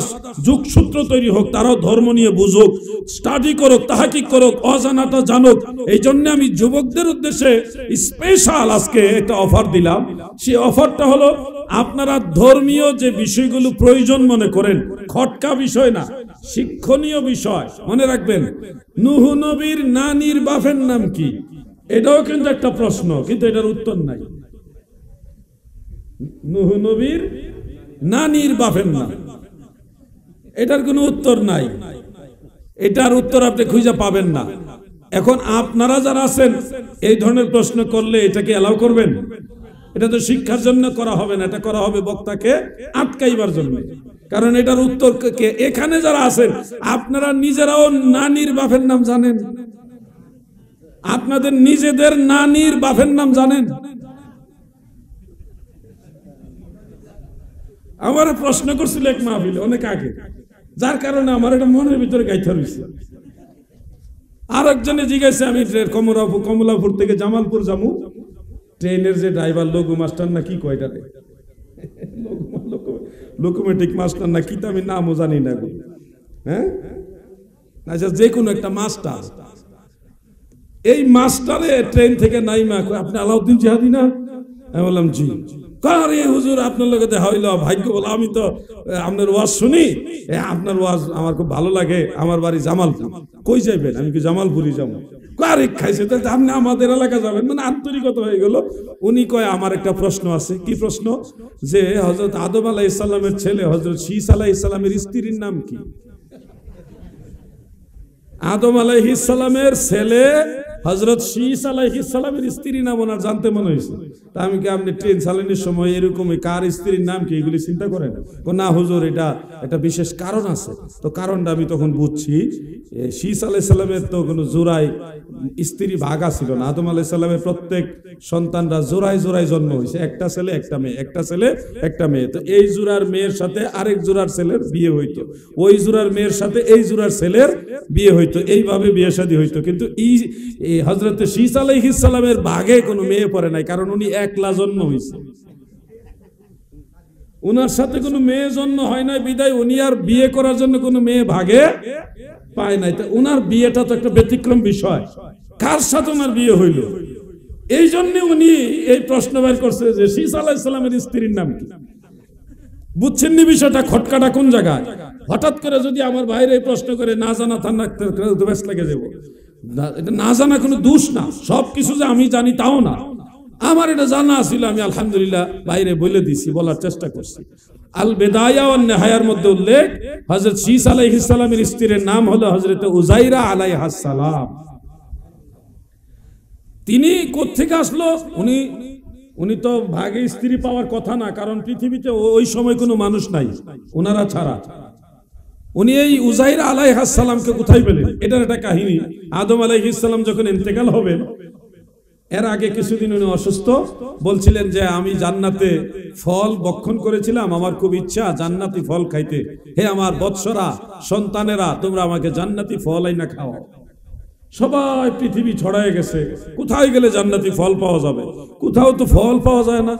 যোগসূত্র তৈরি হোক, তারাও ধর্ম নিয়ে বুঝুক, স্টাডি করুক, তাহাকিক করুক, অজানাটা জানুক। এই জন্য আমি যুবকদের উদ্দেশ্যে স্পেশাল আজকে একটা অফার দিলাম। সেই অফারটা হলো, আপনারা ধর্মীয় যে বিষয়গুলো প্রয়োজন মনে করেন, খটকা বিষয় না, শিক্ষণীয় বিষয় মনে রাখবেন। নূহ নবীর নানির বাপের নাম কি? এটাও কিন্তু একটা প্রশ্ন, কিন্তু এটার উত্তর নাই। নূহ নবীর নানির বাপের নাম, এটার কোনো উত্তর নাই। এটার উত্তর আপনি খুঁজে পাবেন না। এখন আপনারা যারা আছেন, এই ধরনের প্রশ্ন করলে এটাকে এলাও করবেন? এটা তো শিক্ষার জন্য করা হবে না, এটা করা হবে বক্তাকে আটকাইবার জন্য। কারণ এটার উত্তর কে? এখানে যারা আছেন আপনারা নিজেরাও নানির বাপের নাম জানেন? আপনাদের নিজেদের নানির বাপের নাম জানেন? আমার প্রশ্ন করছিল এক মাহফিলে অনেক আগে, যার কারণে আমার এটা মনের ভিতরে গাইতে রয়েছে। আর একজনে জিজ্ঞাসা, আমি কমলাপুর থেকে জামালপুর যাবো, ট্রেনের যে ড্রাইভার লঘু মাস্টার না কি কয়টা, লোকোমেটিক মাস্টার না কি, আমি নামও জানি না। হ্যাঁ, আচ্ছা, যে কোনো একটা মাস্টার, এই মাস্টারে ট্রেন থেকে নাইমা, আপনি আলাউদ্দিন জিহাদি না? আমি বললাম জি। আরে হুজুর, আপনার লোকে দেখা হইল, ভাগ্য বলো, আমি তো আপনার ওয়াজ শুনি, আপনার ওয়াজ আমার খুব ভালো লাগে, আমার বাড়ি জামালপুর। কই যাইবেন? আমি কি জামালপুরই যাবো। আরে খাইছে, আপনি আমাদের এলাকা যাবেন, মানে আন্তরিকতা হয়ে গেল। উনি কয়, আমার একটা প্রশ্ন আছে। কি প্রশ্ন? যে হযরত আদম আলাইহিস সালামের ছেলে হযরত শীস আলাইহিস সালামের স্ত্রীর নাম কি? আদম আলাইহিস সালামের ছেলে হযরত শীস আলাইহিস সালামের স্ত্রীর নাম ওনার জানতে মনে হয়েছে। তা আমি কি, আপনি ট্রেন চালানোর সময় এরকম কার স্ত্রীর নাম কি এগুলি চিন্তা করেন? না হুজুর, এটা একটা বিশেষ কারণ আছে। তো কারণটা আমি তখন বুঝছি, শীস আলাইহিস সালামের তো কোনো জোড়ায় স্ত্রী ভাগা ছিল না। আদম আলাইহিস সালামের প্রত্যেক সন্তানরা জোড়ায় জোড়ায় জন্ম হয়েছে, একটা ছেলে একটা মেয়ে, একটা ছেলে একটা মেয়ে। তো এই জোড়ার মেয়ের সাথে আরেক জোড়ার ছেলের বিয়ে হইতো, ওই জোড়ার মেয়ের সাথে এই জোড়ার ছেলের বিয়ে হইতো, এইভাবে বিয়ে শাদী হইতো। কিন্তু এই হযরত শীস আলাইহিস সালামের ভাগে কোনো মেয়ে পড়ে নাই, কারণ উনি একলা জন্ম হয়েছে, উনার সাথে কোনো মেয়ে জন্ম হয় নাই, বিদায় উনি আর বিয়ে করার জন্য কোনো মেয়ে ভাগে পায় নাই। তা উনার বিয়েটা তো একটা ব্যতিক্রম বিষয়, কার সাথে ওনার বিয়ে হইল? এই জন্য উনি এই প্রশ্ন বের করছে যে শীস আলাইহিস সালামের স্ত্রীর নাম কি। বুঝছেন নি বিষয়টা? খটকাটা কোন জায়গায়? হঠাৎ করে যদি আমার ভাইরে এই প্রশ্ন করে না জানা থানা বেশ লেগে যাবো। এটা না জানা কোনো দোষ না, সবকিছু যে আমি জানি তাও না। আমার এটা জানা ছিল, আমি আলহামদুলিল্লাহ বাইরে বলে দিছি, বলার চেষ্টা করছি। আল বিদায়া ওয়ান নিহায়ার মধ্যে উল্লেখ, হযরত শীস আলাইহিস সালামের স্ত্রীর নাম হলো হযরত উযাইরা আলাইহাস সালাম। তিনি কোত্থেকে আসলো? উনি তো ভাগে স্ত্রী পাওয়ার কথা না, কারণ পৃথিবীতে ওই সময় কোনো মানুষ নাই ওনারা ছাড়া। উনি এই উযাইরা আলাইহাস সালামকে কোথায় পেলেন? এটার একটা কাহিনী। আদম আলাইহিস সালাম যখন ইন্তেকাল হবেন, এর আগে কিছুদিন উনি অসুস্থ, বলছিলেন যে আমি জান্নাতে ফল ভক্ষণ করেছিলাম, আমার খুব ইচ্ছা জান্নাতি ফল খাইতে। হে আমার বৎসরা, সন্তানেরা, তোমরা আমাকে জান্নাতি ফল আইনা খাও। সবাই পৃথিবী ছড়ায় গেছে, কোথায় গেলে জান্নাতি ফল পাওয়া যাবে? কোথাও তো ফল পাওয়া যায় না।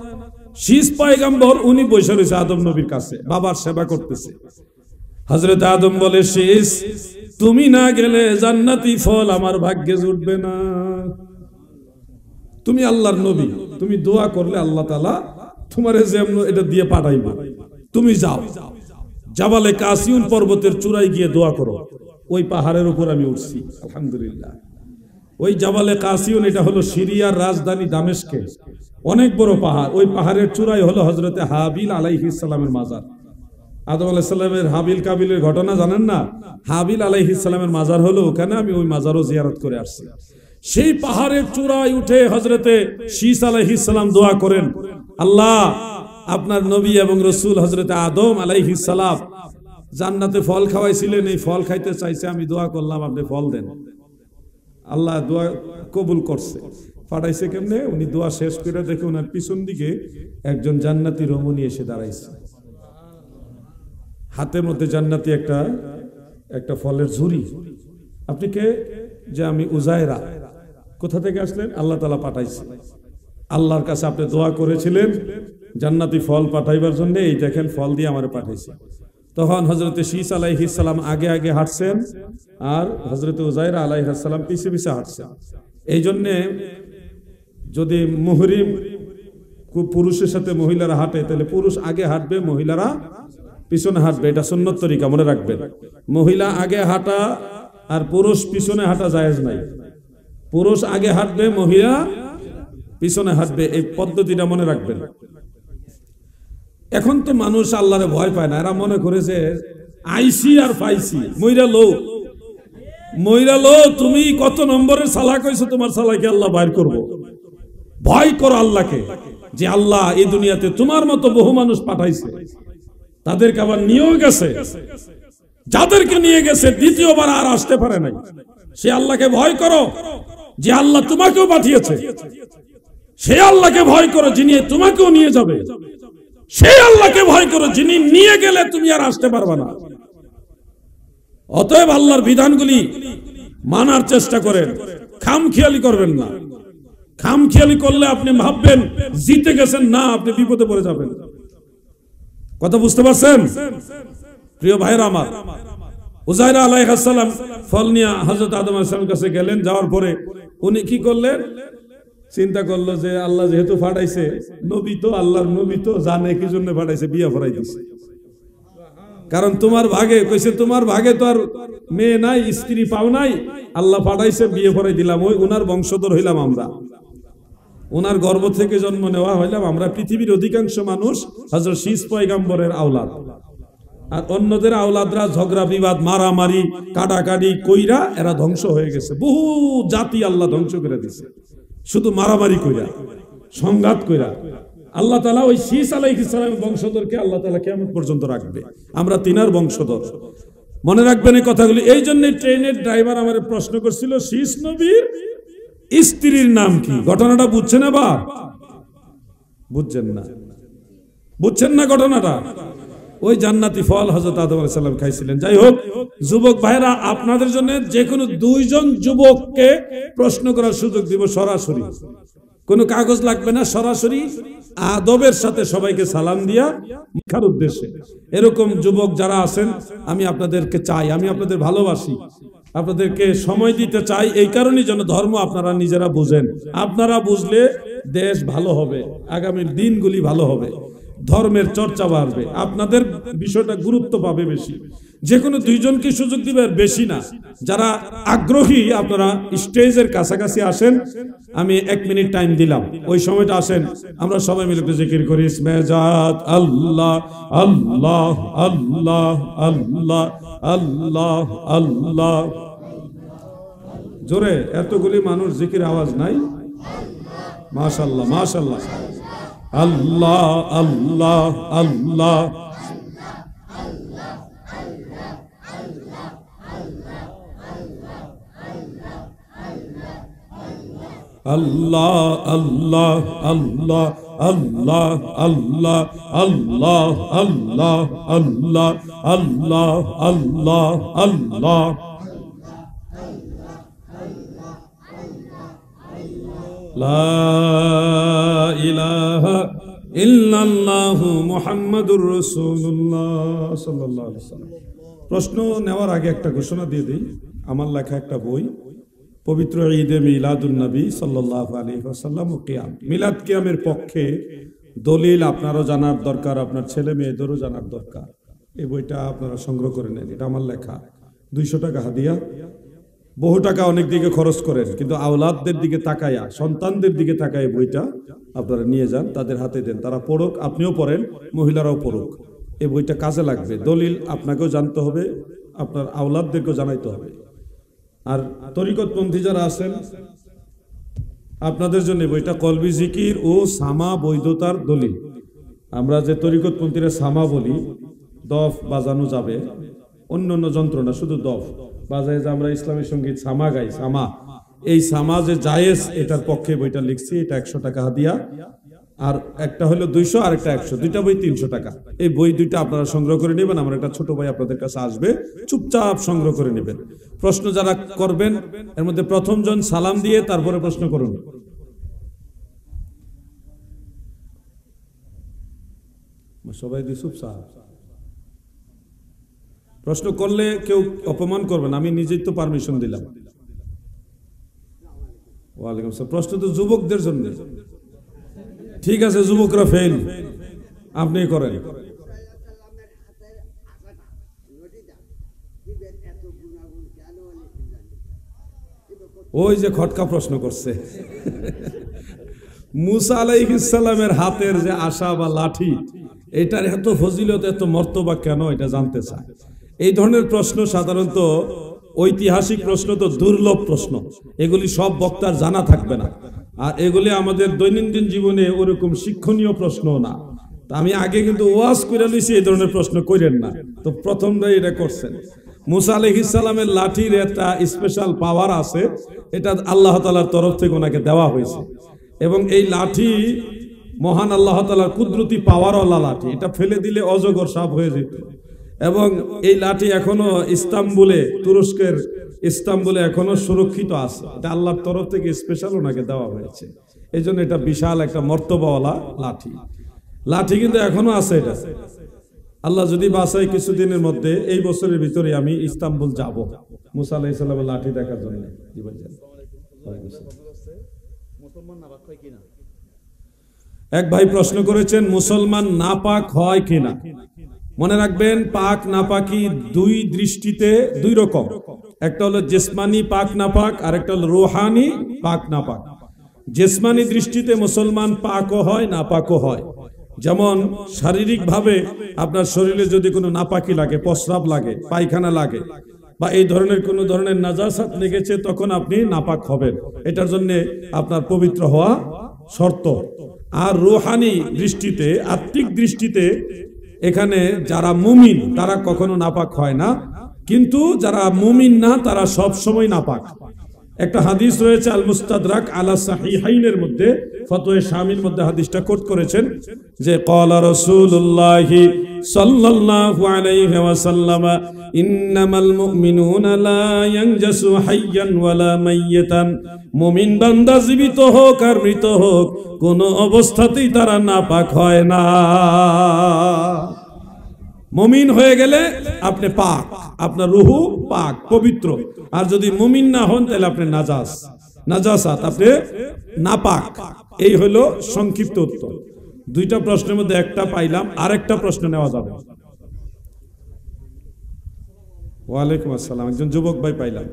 শীস পয়গম্বর উনি বসে রয়েছে আদম নবীর কাছে, বাবার সেবা করতেছে। হযরত আদম বলে, শীস, তুমি না গেলে জান্নাতি ফল আমার ভাগ্যে জুটবে না। তুমি আল্লাহর নবী, তুমি দোয়া করলে আল্লাহ তাআলা তোমারে যেমন এটা দিয়ে পাঠাইবে। তুমি যাও, জাবালে কাসিউন পর্বতের চূড়ায় গিয়ে দোয়া করো। ওই পাহাড়ের উপর আমি উঠছি, আলহামদুলিল্লাহ। ওই জাবালে কাসিউন, এটা হলো সিরিয়ার রাজধানী দামেস্কে, অনেক বড় পাহাড়। ওই পাহাড়ের চূড়ায় হলো হযরতে হাবিল আলাইহিস সালামের মাজার। আদম আলাইহিস সালামের হাবিল কাবিলের ঘটনা জানেন না? হাবিল আলাইহিস সালামের মাজার হলো ওখানে। আমি ওই মাজারও জিয়ারত করে আসছি। সেই পাহাড়ের চূড়ায় উঠে হযরতে শীস আলাইহিস সালাম দোয়া করেন, আল্লাহ, আপনার নবী এবং রাসূল হযরতে আদম আলাইহিস সালাম জান্নাতে ফল খাওয়াইছিলেন, এই ফল খাইতে চাইছে, আমি দোয়া করলাম আপনি ফল দেন। আল্লাহ দোয়া কবুল করছে। পাঠাইছে কেমনে? উনি দোয়া শেষ করে দেখে ওনার পিছন দিকে একজন জান্নাতি রমণী এসে দাঁড়াইছে, হাতের মধ্যে জান্নাতি একটা ফলের ঝুড়ি। আপনি কে? যে আমি উযাইরা। কোথা থেকে আসলেন? আল্লাহ তাআলা পাঠাইছে। আল্লাহর কাছে আপনি দোয়া করেছিলেন জান্নাতি ফল পাঠাইবার জন্য, এই দেখেন ফল দিয়ে আমারে পাঠাইছে। তখন হযরতে শীস আলাইহিস সালাম আগে আগে হাঁটছেন, আর হযরতে উযাইরা আলাইহিস সালাম পিছে পিছে হাঁটছেন। এই জন্য যদি মুহরিম পুরুষের সাথে মহিলারা হাঁটে, তাহলে পুরুষ আগে হাঁটবে, মহিলারা পিছনে হাঁটবে। এটা সুন্নত তরিকা, মনে রাখবেন। মহিলা আগে হাঁটা আর পুরুষ পিছনে হাঁটা জায়েজ নাই। পুরুষ আগে হাঁটবে, মহিলা পিছনে হাঁটবে, এই পদ্ধতিটা মনে রাখবেন। এখন তো মানুষ আল্লাহরে ভয় পায় না, এরা মনে করে যে আইসি আর পাইসি, মইরা লো, তুমি কত নম্বরের সালাক হইছো, তোমার সালাকে আল্লাহ বাইর করবো। ভয় করো আল্লাহকে, যে আল্লাহ এই দুনিয়াতে তোমার মতো বহু মানুষ পাঠাইছে, তাদেরকে আবার নিয়েও গেছে, যাদেরকে নিয়ে গেছে দ্বিতীয়বার আর আসতে পারে নাই। সে আল্লাহকে ভয় করো, যে আল্লাহ তোমাকেও পাঠিয়েছে, সেই আল্লাহকে ভয় করো যিনি তোমাকেও নিয়ে যাবে, সেই আল্লাহকে ভয় করো যিনি নিয়ে গেলে তুমি আর আসতে পারবে না। অতএব আল্লাহর বিধানগুলি মানার চেষ্টা করেন, খামখেয়ালি করবেন না। খামখেয়ালি করলে আপনি ভাববেন জিতে গেছেন, না আপনি বিপদে পড়ে যাবেন। কথা বুঝতে পারছেন প্রিয় ভাইরা আমার? উজাইর আলাইহিস সালাম ফল নিয়ে হযরত আদম আলাইহিস সালামের কাছে গেলেন। যাওয়ার পরে উনি কি করলেন? চিন্তা করলো যে আল্লাহ যেহেতু পাঠাইছে, নবী তো আল্লাহর নবী তো জানে কি জন্য পাঠাইছে, বিয়া পড়াই দিছে। কারণ তোমার ভাগে কইছে, তোমার ভাগে তো আর মেয়ে নাই, স্ত্রী পাও নাই, আল্লাহ পাঠাইছে, বিয়ে পড়াই দিলাম। ওই উনার বংশধর হইলাম আমরা, উনার গর্ভ থেকে জন্ম নেওয়া হইলাম আমরা। পৃথিবীর অধিকাংশ মানুষ হযরত শীষ পয়গম্বরের আওলাদ, আর অন্যদের আওলাদরা ঝগড়া বিবাদ, মারামারি, কাটাকাটি কইরা এরা ধ্বংস হয়ে গেছে। বহু জাতি আল্লাহ ধ্বংস করে দিছে শুধু মারামারি কইরা, সংঘাত কইরা। আল্লাহ তাআলা ওই শীষ আলাইহিস সালামের বংশধরকে আল্লাহ তাআলা কিয়ামত পর্যন্ত রাখবে। আমরা তিনার বংশধর, মনে রাখবেন এই কথাগুলি। এই জন্য ট্রেনের ড্রাইভার আমার প্রশ্ন করছিল, শীষ নবীর স্ত্রীর নাম কি? ঘটনাটা বুঝছেন? আবার বুঝছেন না? বুঝছেন না ঘটনাটা? ওই জান্নাতি ফল হযরত আদম আলাইহিস সালাম খাইছিলেন। যাই হোক যুবক ভাইরা, আপনাদের জন্য যে কোনো দুইজন যুবককে প্রশ্ন করার সুযোগ দিব সরাসরি, কোনো কাগজ লাগবে না, সরাসরি আদবের সাথে সবাইকে সালাম দিয়া শিক্ষার উদ্দেশ্যে। এরকম যুবক যারা আছেন, আমি আপনাদেরকে চাই, আমি আপনাদের ভালোবাসি, আপনাদেরকে সময় দিতে চাই। এই কারণেই যেন ধর্ম আপনারা নিজেরা বুঝেন। আপনারা বুঝলে দেশ ভালো হবে, আগামীর দিনগুলি ভালো হবে, ধর্মের চর্চা বাড়বে, আপনাদের বিষয়টা গুরুত্ব পাবে বেশি। যে কোনো দুইজনকে সুযোগ দিবে, বেশি না। যারা আগ্রহী আপনারা স্টেজের কাছাকাছি আসেন, আমি 1 মিনিট টাইম দিলাম, ওই সময়টা আসেন, আমরা সবাই মিলে একটু জিকির করি। ইসমেজাত আল্লাহ আল্লাহ আল্লাহ আল্লাহ আল্লাহ আল্লাহ। জোরে, এতগুলি মানুষ জিকির আওয়াজ নাই? মাশাআল্লাহ মাশাআল্লাহ। আল্লাহ আল্লাহ আল্লাহ আল্লাহ আল্লাহ আল্লাহ আল্লাহ আল্লাহ আল্লাহ আল্লাহ আল্লাহ আল্লাহ আল্লাহ আল্লাহ। লা ইলাহা ইল্লাল্লাহু মুহাম্মাদুর রাসূলুল্লাহ সাল্লাল্লাহু আলাইহি ওয়াসাল্লাম। প্রশ্ন নেওয়ার আগে একটা ঘোষণা দিয়ে দিই। আমার লেখা একটা বই, পবিত্র ঈদে মিলাদুন নবী সাল্লাল্লাহু আলাইহি ওয়াসাল্লাম ও কিয়াম। মিলাদ কিয়ামের পক্ষে দলিল আপনারও জানার দরকার, আপনার ছেলে মেয়েদেরও জানার দরকার। এই বইটা আপনারা সংগ্রহ করে নেন, এটা আমার লেখা। 200 টাকা হাদিয়া। বহু টাকা অনেক দিকে খরচ করেন, কিন্তু আওলাদদের দিকে তাকায়া, সন্তানদের দিকে তাকায় বইটা আপনারা নিয়ে যান, তাদের হাতে দেন, তারা পড়ুক, আপনিও পড়েন, মহিলারাও পড়ুক। এই বইটা কাজে লাগবে। দলিল আপনাকেও জানতে হবে, আপনার আওলাদদেরকেও জানাইতে হবে। আর তরিকতপন্থী যারা আছেন, আপনাদের জন্য বইটা কলবি জিকির ও সামা বৈধতার দলিল। আমরা যে তরিকতপন্থীরা সামা বলি, দফ বাজানো যাবে, অন্য অন্য যন্ত্র না, শুধু দফ বাজায় যে আমরা ইসলামী সঙ্গীত সামা গাই, সামা, এই সামা যে জায়েজ, এটার পক্ষে বইটা লিখছি। এটা 100 টাকা হাদিয়া। আর একটা হলো 200, আর একটা 100, দুইটা বই 300 টাকা। এই বই দুইটা আপনারা সংগ্রহ করে নেবেন। আমার একটা ছোট ভাই আপনাদের কাছে আসবে, চুপচাপ সংগ্রহ করে নেবেন। প্রশ্ন যারা করবেন, এর মধ্যে প্রথম জন সালাম দিয়ে তারপরে প্রশ্ন করুন। সবাই দিয়ে চুপচাপ প্রশ্ন করলে কেউ অপমান করবেন, আমি নিজেই তো পারমিশন দিলাম। ওয়ালাইকুম আসসালাম। প্রশ্ন তো যুবকদের জন্য। ঠিক আছে, যুবকরা ফেল, আপনি করেন। ওই যে খটকা প্রশ্ন করছে, মুসা আলাইহিস সালামের হাতের যে আশা বা লাঠি, এটার এত ফজিলত, এত মর্তবা কেন, এটা জানতে চায়। এই ধরনের প্রশ্ন সাধারণত ঐতিহাসিক প্রশ্ন, তো দুর্লভ প্রশ্ন, এগুলি সব বক্তার জানা থাকবে না। আর এগুলি আমাদের দৈনন্দিন জীবনে ওরকম শিক্ষণীয় প্রশ্ন না। তা আমি আগে কিন্তু ওয়াজ করে লিছি, এই ধরনের প্রশ্ন করেন না। তো প্রথমটাই এটা করছেন। মুসা আলাইহিস সালামের লাঠির একটা স্পেশাল পাওয়ার আছে, এটা আল্লাহ তাআলার তরফ থেকে ওনাকে দেওয়া হয়েছে। এবং এই লাঠি মহান আল্লাহ তাআলার কুদরতি পাওয়ারওয়ালা লাঠি, এটা ফেলে দিলে অজগর সাপ হয়ে যেত। এবং এই লাঠি এখনো ইস্তাম্বুলে, তুরস্কের ইস্তাম্বুলে এখনো সুরক্ষিত আছে। এটা আল্লাহর তরফ থেকে স্পেশাল ওনাকে দেওয়া হয়েছে, এই জন্য এটা বিশাল একটা মর্তবাওয়ালা লাঠি। লাঠি কিন্তু এখনো আছে। এটা আল্লাহ যদি বাঁচায় কিছুদিনের মধ্যে, এই বছরের ভিতরে আমি ইস্তাম্বুল যাব মুসা আলাইহিস সালামের লাঠি দেখার জন্য। এক ভাই প্রশ্ন করেছেন মুসলমান নাপাক হয় কিনা। মনে রাখবেন, পাক নাপাকি দুই দৃষ্টিতে দুই রকম। একটা হলো জিসমানি পাক নাপাক, আর একটা হলো রুহানি পাক নাপাক। জিসমানি দৃষ্টিতে মুসলমান পাকও হয় নাপাকও হয়। যেমন শারীরিক ভাবে আপনার শরীরে যদি কোনো নাপাকি লাগে, প্রস্রাব লাগে, পায়খানা লাগে, বা এই ধরনের কোন ধরনের নাজাসাত লেগেছে, তখন আপনি নাপাক হবেন। এটার জন্য আপনার পবিত্র হওয়া শর্ত। আর রুহানি দৃষ্টিতে, আত্মিক দৃষ্টিতে, এখানে যারা মুমিন তারা কখনো নাপাক হয় না, কিন্তু যারা মুমিন না তারা সব সময় নাপাক। একটা হাদিস রয়েছে আল মুস্তাদরাক আলা সাহিহাইনের মধ্যে, ফতোয়ে শামির মধ্যে হাদিসটা কোট করেছেন যে ক্বালা রাসূলুল্লাহি সাল্লাল্লাহু আলাইহি ওয়াসাল্লাম ইন্নামাল মুমিনুনা লা ইয়ানজাসু হাইয়ান ওয়ালা মাইয়িতান। মুমিন বান্দা জীবিত হোক আর মৃত হোক, কোন অবস্থাতেই তারা নাপাক হয় না। মুমিন হয়ে গেলে আপনি পাক, আপনার রুহু পাক, পবিত্র। আর যদি মুমিন না হন তাহলে আপনি নাজাসাত, আপনি নাপাক। এই হলো সংক্ষিপ্ত উত্তর। দুইটা প্রশ্নের মধ্যে একটা পাইলাম, আরেকটা প্রশ্ন নেওয়া যাবে। ওয়ালাইকুম আসসালাম, একজন যুবক ভাই পাইলাম।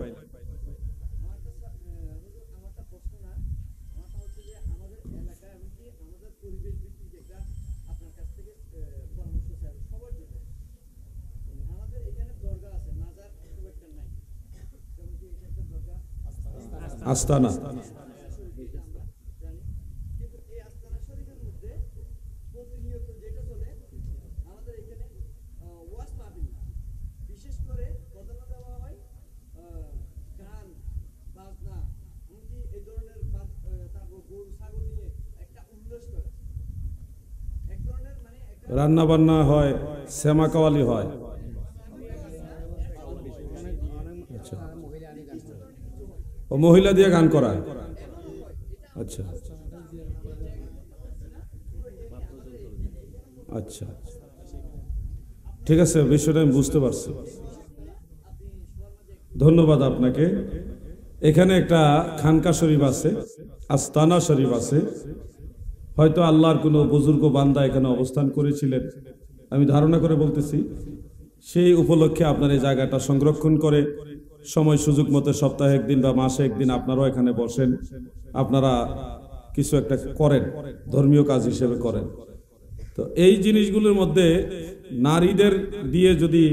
আস্তানা রান্না বান্না হয়, শ্যামা কাওয়ালি হয়। আচ্ছা, ও মহিলা দিয়ে গান করা। আচ্ছা আচ্ছা, ঠিক আছে, বিষয়টা আমি বুঝতে পারছি। ধন্যবাদ আপনাকে। এখানে একটা খানকা শরীফ আছে, আস্তানা শরীফ আছে। হয়তো আল্লাহর কোনো বুজুর্গ বান্দা এখানে অবস্থান করেছিলেন, আমি ধারণা করে বলতেছি। সেই উপলক্ষে আপনার এই জায়গাটা সংরক্ষণ করে সময় সুযোগ মতো সপ্তাহে একদিন বা মাসে একদিন আপনারাও এখানে বসেন, আপনারা কিছু একটা করেন, ধর্মীয় কাজ হিসেবে করেন। তো এই জিনিসগুলোর মধ্যে নারীদের দিয়ে যদি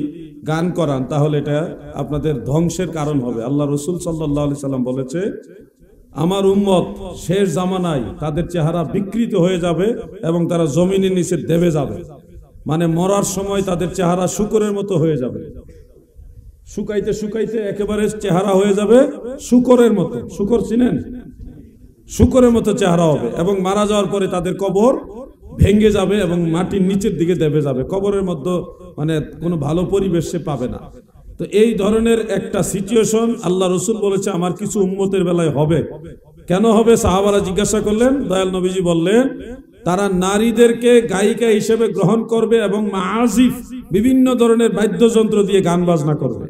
গান করান তাহলে এটা আপনাদের ধ্বংসের কারণ হবে। আল্লাহ রসুল সাল্লাল্লাহু আলাইহি সাল্লাম বলেছে, আমার উম্মত শেষ জামানায় তাদের চেহারা বিকৃত হয়ে যাবে এবং তারা জমিনের নিচে দেবে যাবে। মানে মরার সময় তাদের চেহারা শূকরের মতো হয়ে যাবে, শুকাইতে শুকাইতে একেবারে চেহারা হয়ে যাবে শূকরের মতো। শূকর চিনেন? শূকরের মতো চেহারা হবে, এবং মারা যাওয়ার পরে তাদের কবর ভেঙে যাবে এবং মাটির নিচের দিকে দেবে যাবে। কবরের মধ্যে মানে কোনো ভালো পরিবেশ সে পাবে না। তো এই ধরনের একটা সিচুয়েশন আল্লাহ রসুল বলেছে আমার কিছু উম্মতের বেলায় হবে। কেন হবে? সাহাবারা জিজ্ঞাসা করলেন, দয়াল নবীজি বললেন, তারা নারীদেরকে গায়িকা হিসেবে গ্রহণ করবে এবং মাআজিফ বিভিন্ন ধরনের বাদ্যযন্ত্র দিয়ে গান বাজনা করবে।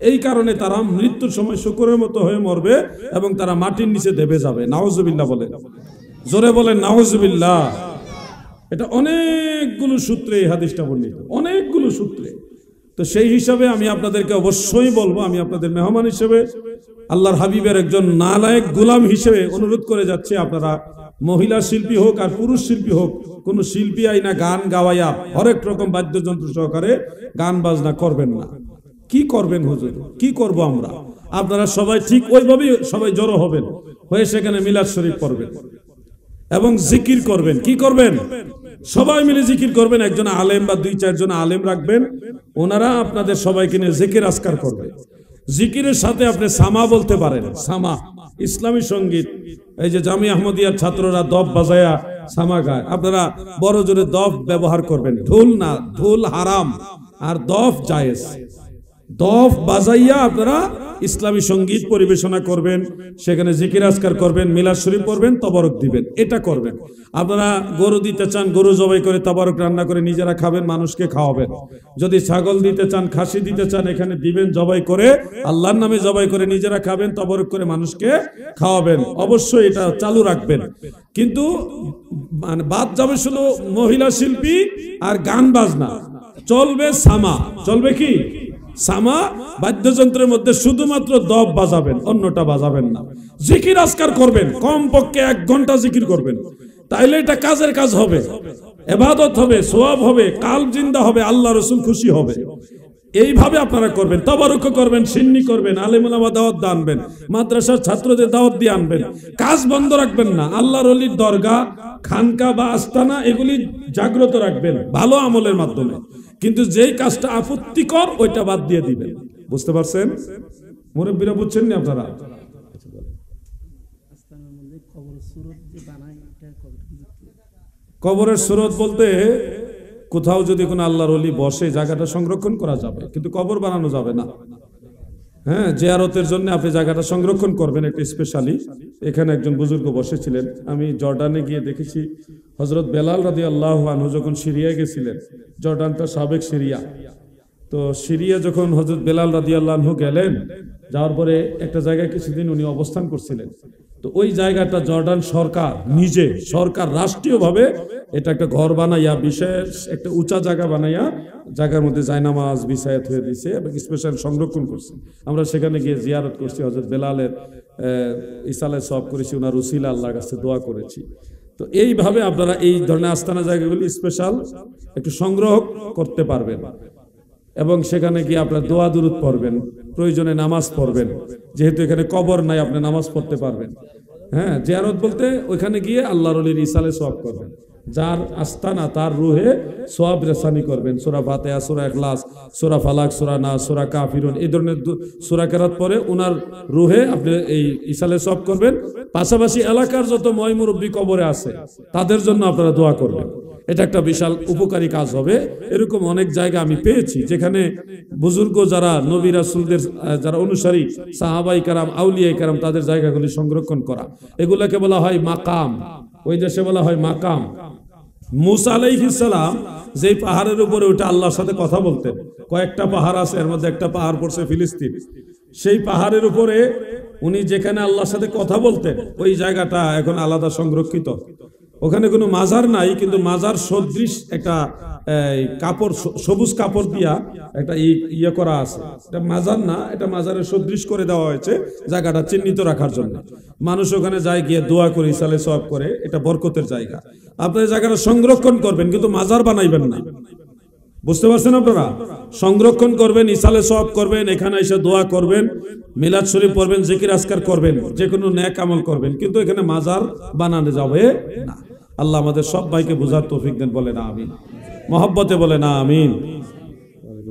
এই কারণে তারা মৃত্যুর সময় শূকরের মতো হয়ে মরবে এবং তারা মাটির নিচে দেবে যাবে। নাউজুবিল্লাহ বলেন, জোরে বলেন নাউজুবিল্লাহ। এটা অনেকগুলো সূত্রে এই হাদিসটা বর্ণিত, অনেকগুলো সূত্রে। তো সেই হিসাবে আমি আপনাদেরকে অবশ্যই বলবো, আমি আপনাদের মেহমান হিসেবে, আল্লাহর হাবিবের একজন নালায়েক গোলাম হিসেবে অনুরোধ করে যাচ্ছি, আপনারা মহিলা শিল্পী হোক আর পুরুষ শিল্পী হোক, কোন শিল্পী আইনা গান গাওয়াইয়া হরেক রকম বাদ্যযন্ত্র সহকারে গান বাজনা করবেন না। কি করবেন হুজুর? কি করব আমরা? আপনারা সবাই ঠিক ওইভাবেই সবাই জড়ো হবেন, হয়ে সেখানে মিলাদ শরীফ পড়বেন এবং জিকির করবেন। কি করবেন? সবাই মিলে জিকির করবেন। একজন আলেম বা 2-4 জন আলেম রাখবেন, ওনারা আপনাদের সবাইকে নিয়ে জিকির আজকার করবে। জিকিরের সাথে আপনি সামা বলতে পারেন, সামা ইসলামী সঙ্গীত। এই যে জামি আহমদিয়ার ছাত্ররা দফ বাজায়া সামা গায়, আপনারা বড় জোরে দফ ব্যবহার করবেন। ঢোল না, ঢোল হারাম আর দফ জায়েজ। দফ বাজাইয়া আপনারা ইসলামী সঙ্গীত পরিবেশনা করবেন, সেখানে জিকির আজকার করবেন, মিলাদ শরীফ পড়বেন, তবারক দিবেন, এটা করবেন। আপনারা গরু দিতে চান, গরু জবাই করে তবারক রান্না করে নিজেরা খাবেন, মানুষকে খাওয়াবেন। যদি ছাগল দিতে চান, খাসি দিতে চান, এখানে দিবেন জবাই করে, আল্লাহর নামে জবাই করে নিজেরা খাবেন, তবারক করে মানুষকে খাওয়াবেন। অবশ্যই এটা চালু রাখবেন। কিন্তু মানে বাদ যাবে শুধু মহিলা শিল্পী আর গান বাজনা, চলবে সামা। চলবে কি? সামা। বাদ্যযন্ত্রের মধ্যে শুধুমাত্র দফ বাজাবেন, অন্যটা বাজাবেন না। জিকির আজকার করবেন, কমপক্ষে 1 ঘন্টা জিকির করবেন, তাইলে এটা কাজের কাজ হবে, ইবাদত হবে, সওয়াব হবে, কালব জিন্দা হবে, আল্লাহ রাসূল খুশি হবে। এইভাবে আপনারা করবেন। তাবারুক করবেন, সিন্নি করবেন, আলেম ওলামা দাওয়াত আনবেন, মাদ্রাসার ছাত্রদের দাওয়াত দিয়ে আনবেন। কাজ বন্ধ রাখবেন না। আল্লাহর ওলির দরগা, খানকা বা আস্তানা এগুলি জাগ্রত রাখবেন ভালো আমলের মাধ্যমে। কিন্তু যেই কাজটা আপত্তিকর ওইটা বাদ দিয়ে দিবেন। বুঝতে পারছেন? মুরব্বীরা বুঝছেন না আপনারা? কবরের সুরত বলতে কোথাও যদি কোনো আল্লাহর ওলি বসে, জায়গাটা সংরক্ষণ করা যাবে, কিন্তু কবর বানানো যাবে না। হ্যাঁ, জিয়ারতের জন্য আপনি জায়গাটা সংরক্ষণ করবেন একটা স্পেশালি। এখানে একজন বুজুর্গ বসেছিলেন, আমি জর্ডানে গিয়ে দেখেছি হযরত বেলাল রাদিয়াল্লাহু আনহু যখন সিরিয়া গেছিলেন, জর্ডানটা সাবেক সিরিয়া, তো সিরিয়া যখন হযরত বেলাল রাদিয়াল্লাহু আনহু গেলেন, যাওয়ার পরে একটা জায়গায় কিছুদিন উনি অবস্থান করছিলেন। তো ওই জায়গাটা জর্ডান সরকার নিজে, সরকার রাষ্ট্রীয়ভাবে এটা একটা ঘর বানাইয়া, বিশেষ একটা উঁচা জায়গা বানাইয়া, জায়গার মধ্যে জায়নামাজ বিছায়াত হয়ে দিয়েছে এবং স্পেশাল সংরক্ষণ করছে। আমরা সেখানে গিয়ে জিয়ারত করছি, হযরত বেলালের ইসালে সওয়াব করেছি, ওনার উসিলা আল্লাহর কাছে দোয়া করেছি। তো এইভাবে আপনারা এই ধরনের আস্তানা জায়গাগুলি স্পেশাল একটু সংগ্রহ করতে পারবেন এবং সেখানে গিয়ে আপনার দোয়া দুরুদ পড়বেন, প্রয়োজনে নামাজ পড়বেন। যেহেতু এখানে কবর নাই, আপনি নামাজ পড়তে পারবেন। হ্যাঁ, জিয়ারত বলতে ওইখানে গিয়ে আল্লাহর ওলির ইসালে সওয়াব করবেন। যার আস্তানা তার রুহে সওয়াব রেসানি করবেন। সূরা ফাতিহা, সূরা ইখলাস, সূরা ফালাক, সূরা নাস, সূরা কাফিরুন, এই ধরনের সূরা কেরাত পড়ে ওনার রুহে আপনি এই ইসালে সওয়াব করবেন। পাশাপাশি এলাকার যত ময় মুরব্বী কবরে আছে তাদের জন্য আপনারা দোয়া করবেন। এটা একটা বিশাল উপকারী কাজ হবে। এরকম অনেক জায়গা আমি পেয়েছি যেখানে বুজুর্গ যারা নবী রাসূলদের যারা অনুসারী, সাহাবাই কারাম, আউলিয়াই কারাম, তাদের জায়গাগুলি সংরক্ষণ করা, এগুলাকে বলা হয় মাকাম। ওই দেশে বলা হয় মাকাম। মুসা আলাইহিস সালাম যেই পাহাড়ের উপরে ওটা আল্লাহর সাথে কথা বলতেন, কয়েকটা পাহাড় আছে, এর মধ্যে একটা পাহাড় পড়ছে ফিলিস্তিন। সেই পাহাড়ের উপরে উনি যেখানে আল্লাহর সাথে কথা বলতেন, ওই জায়গাটা এখন আলাদা সংরক্ষিত। ওখানে কোনো মাজার নাই, কিন্তু মাজার সদৃশ একটা কাপড়, সবুজ কাপড় দিয়া একটা ইয়ে করা আছে। এটা মাজার না, এটা মাজারের সদৃশ করে দেওয়া হয়েছে জায়গাটা চিহ্নিত রাখার জন্য। মানুষ ওখানে যায়, গিয়ে দোয়া করে, ইসালে সওয়াব করে। এটা বরকতের জায়গা। আপনারা জায়গাটা সংরক্ষণ করবেন, কিন্তু মাজার বানাইবেন না। বুঝতে পারছেন আপনারা? সংরক্ষণ করবেন, ইসালে সওয়াব করবেন, এখানে এসে দোয়া করবেন, মিলাদ শরীফ পড়বেন, জিকির আজকার করবেন, যে কোনো নেক আমল করবেন, কিন্তু এখানে মাজার বানানো যাবে না। আল্লাহ আমাদের সব ভাইকে বুঝার তৌফিক দেন, বলে না আমিন। মহব্বতে বলে না আমিন।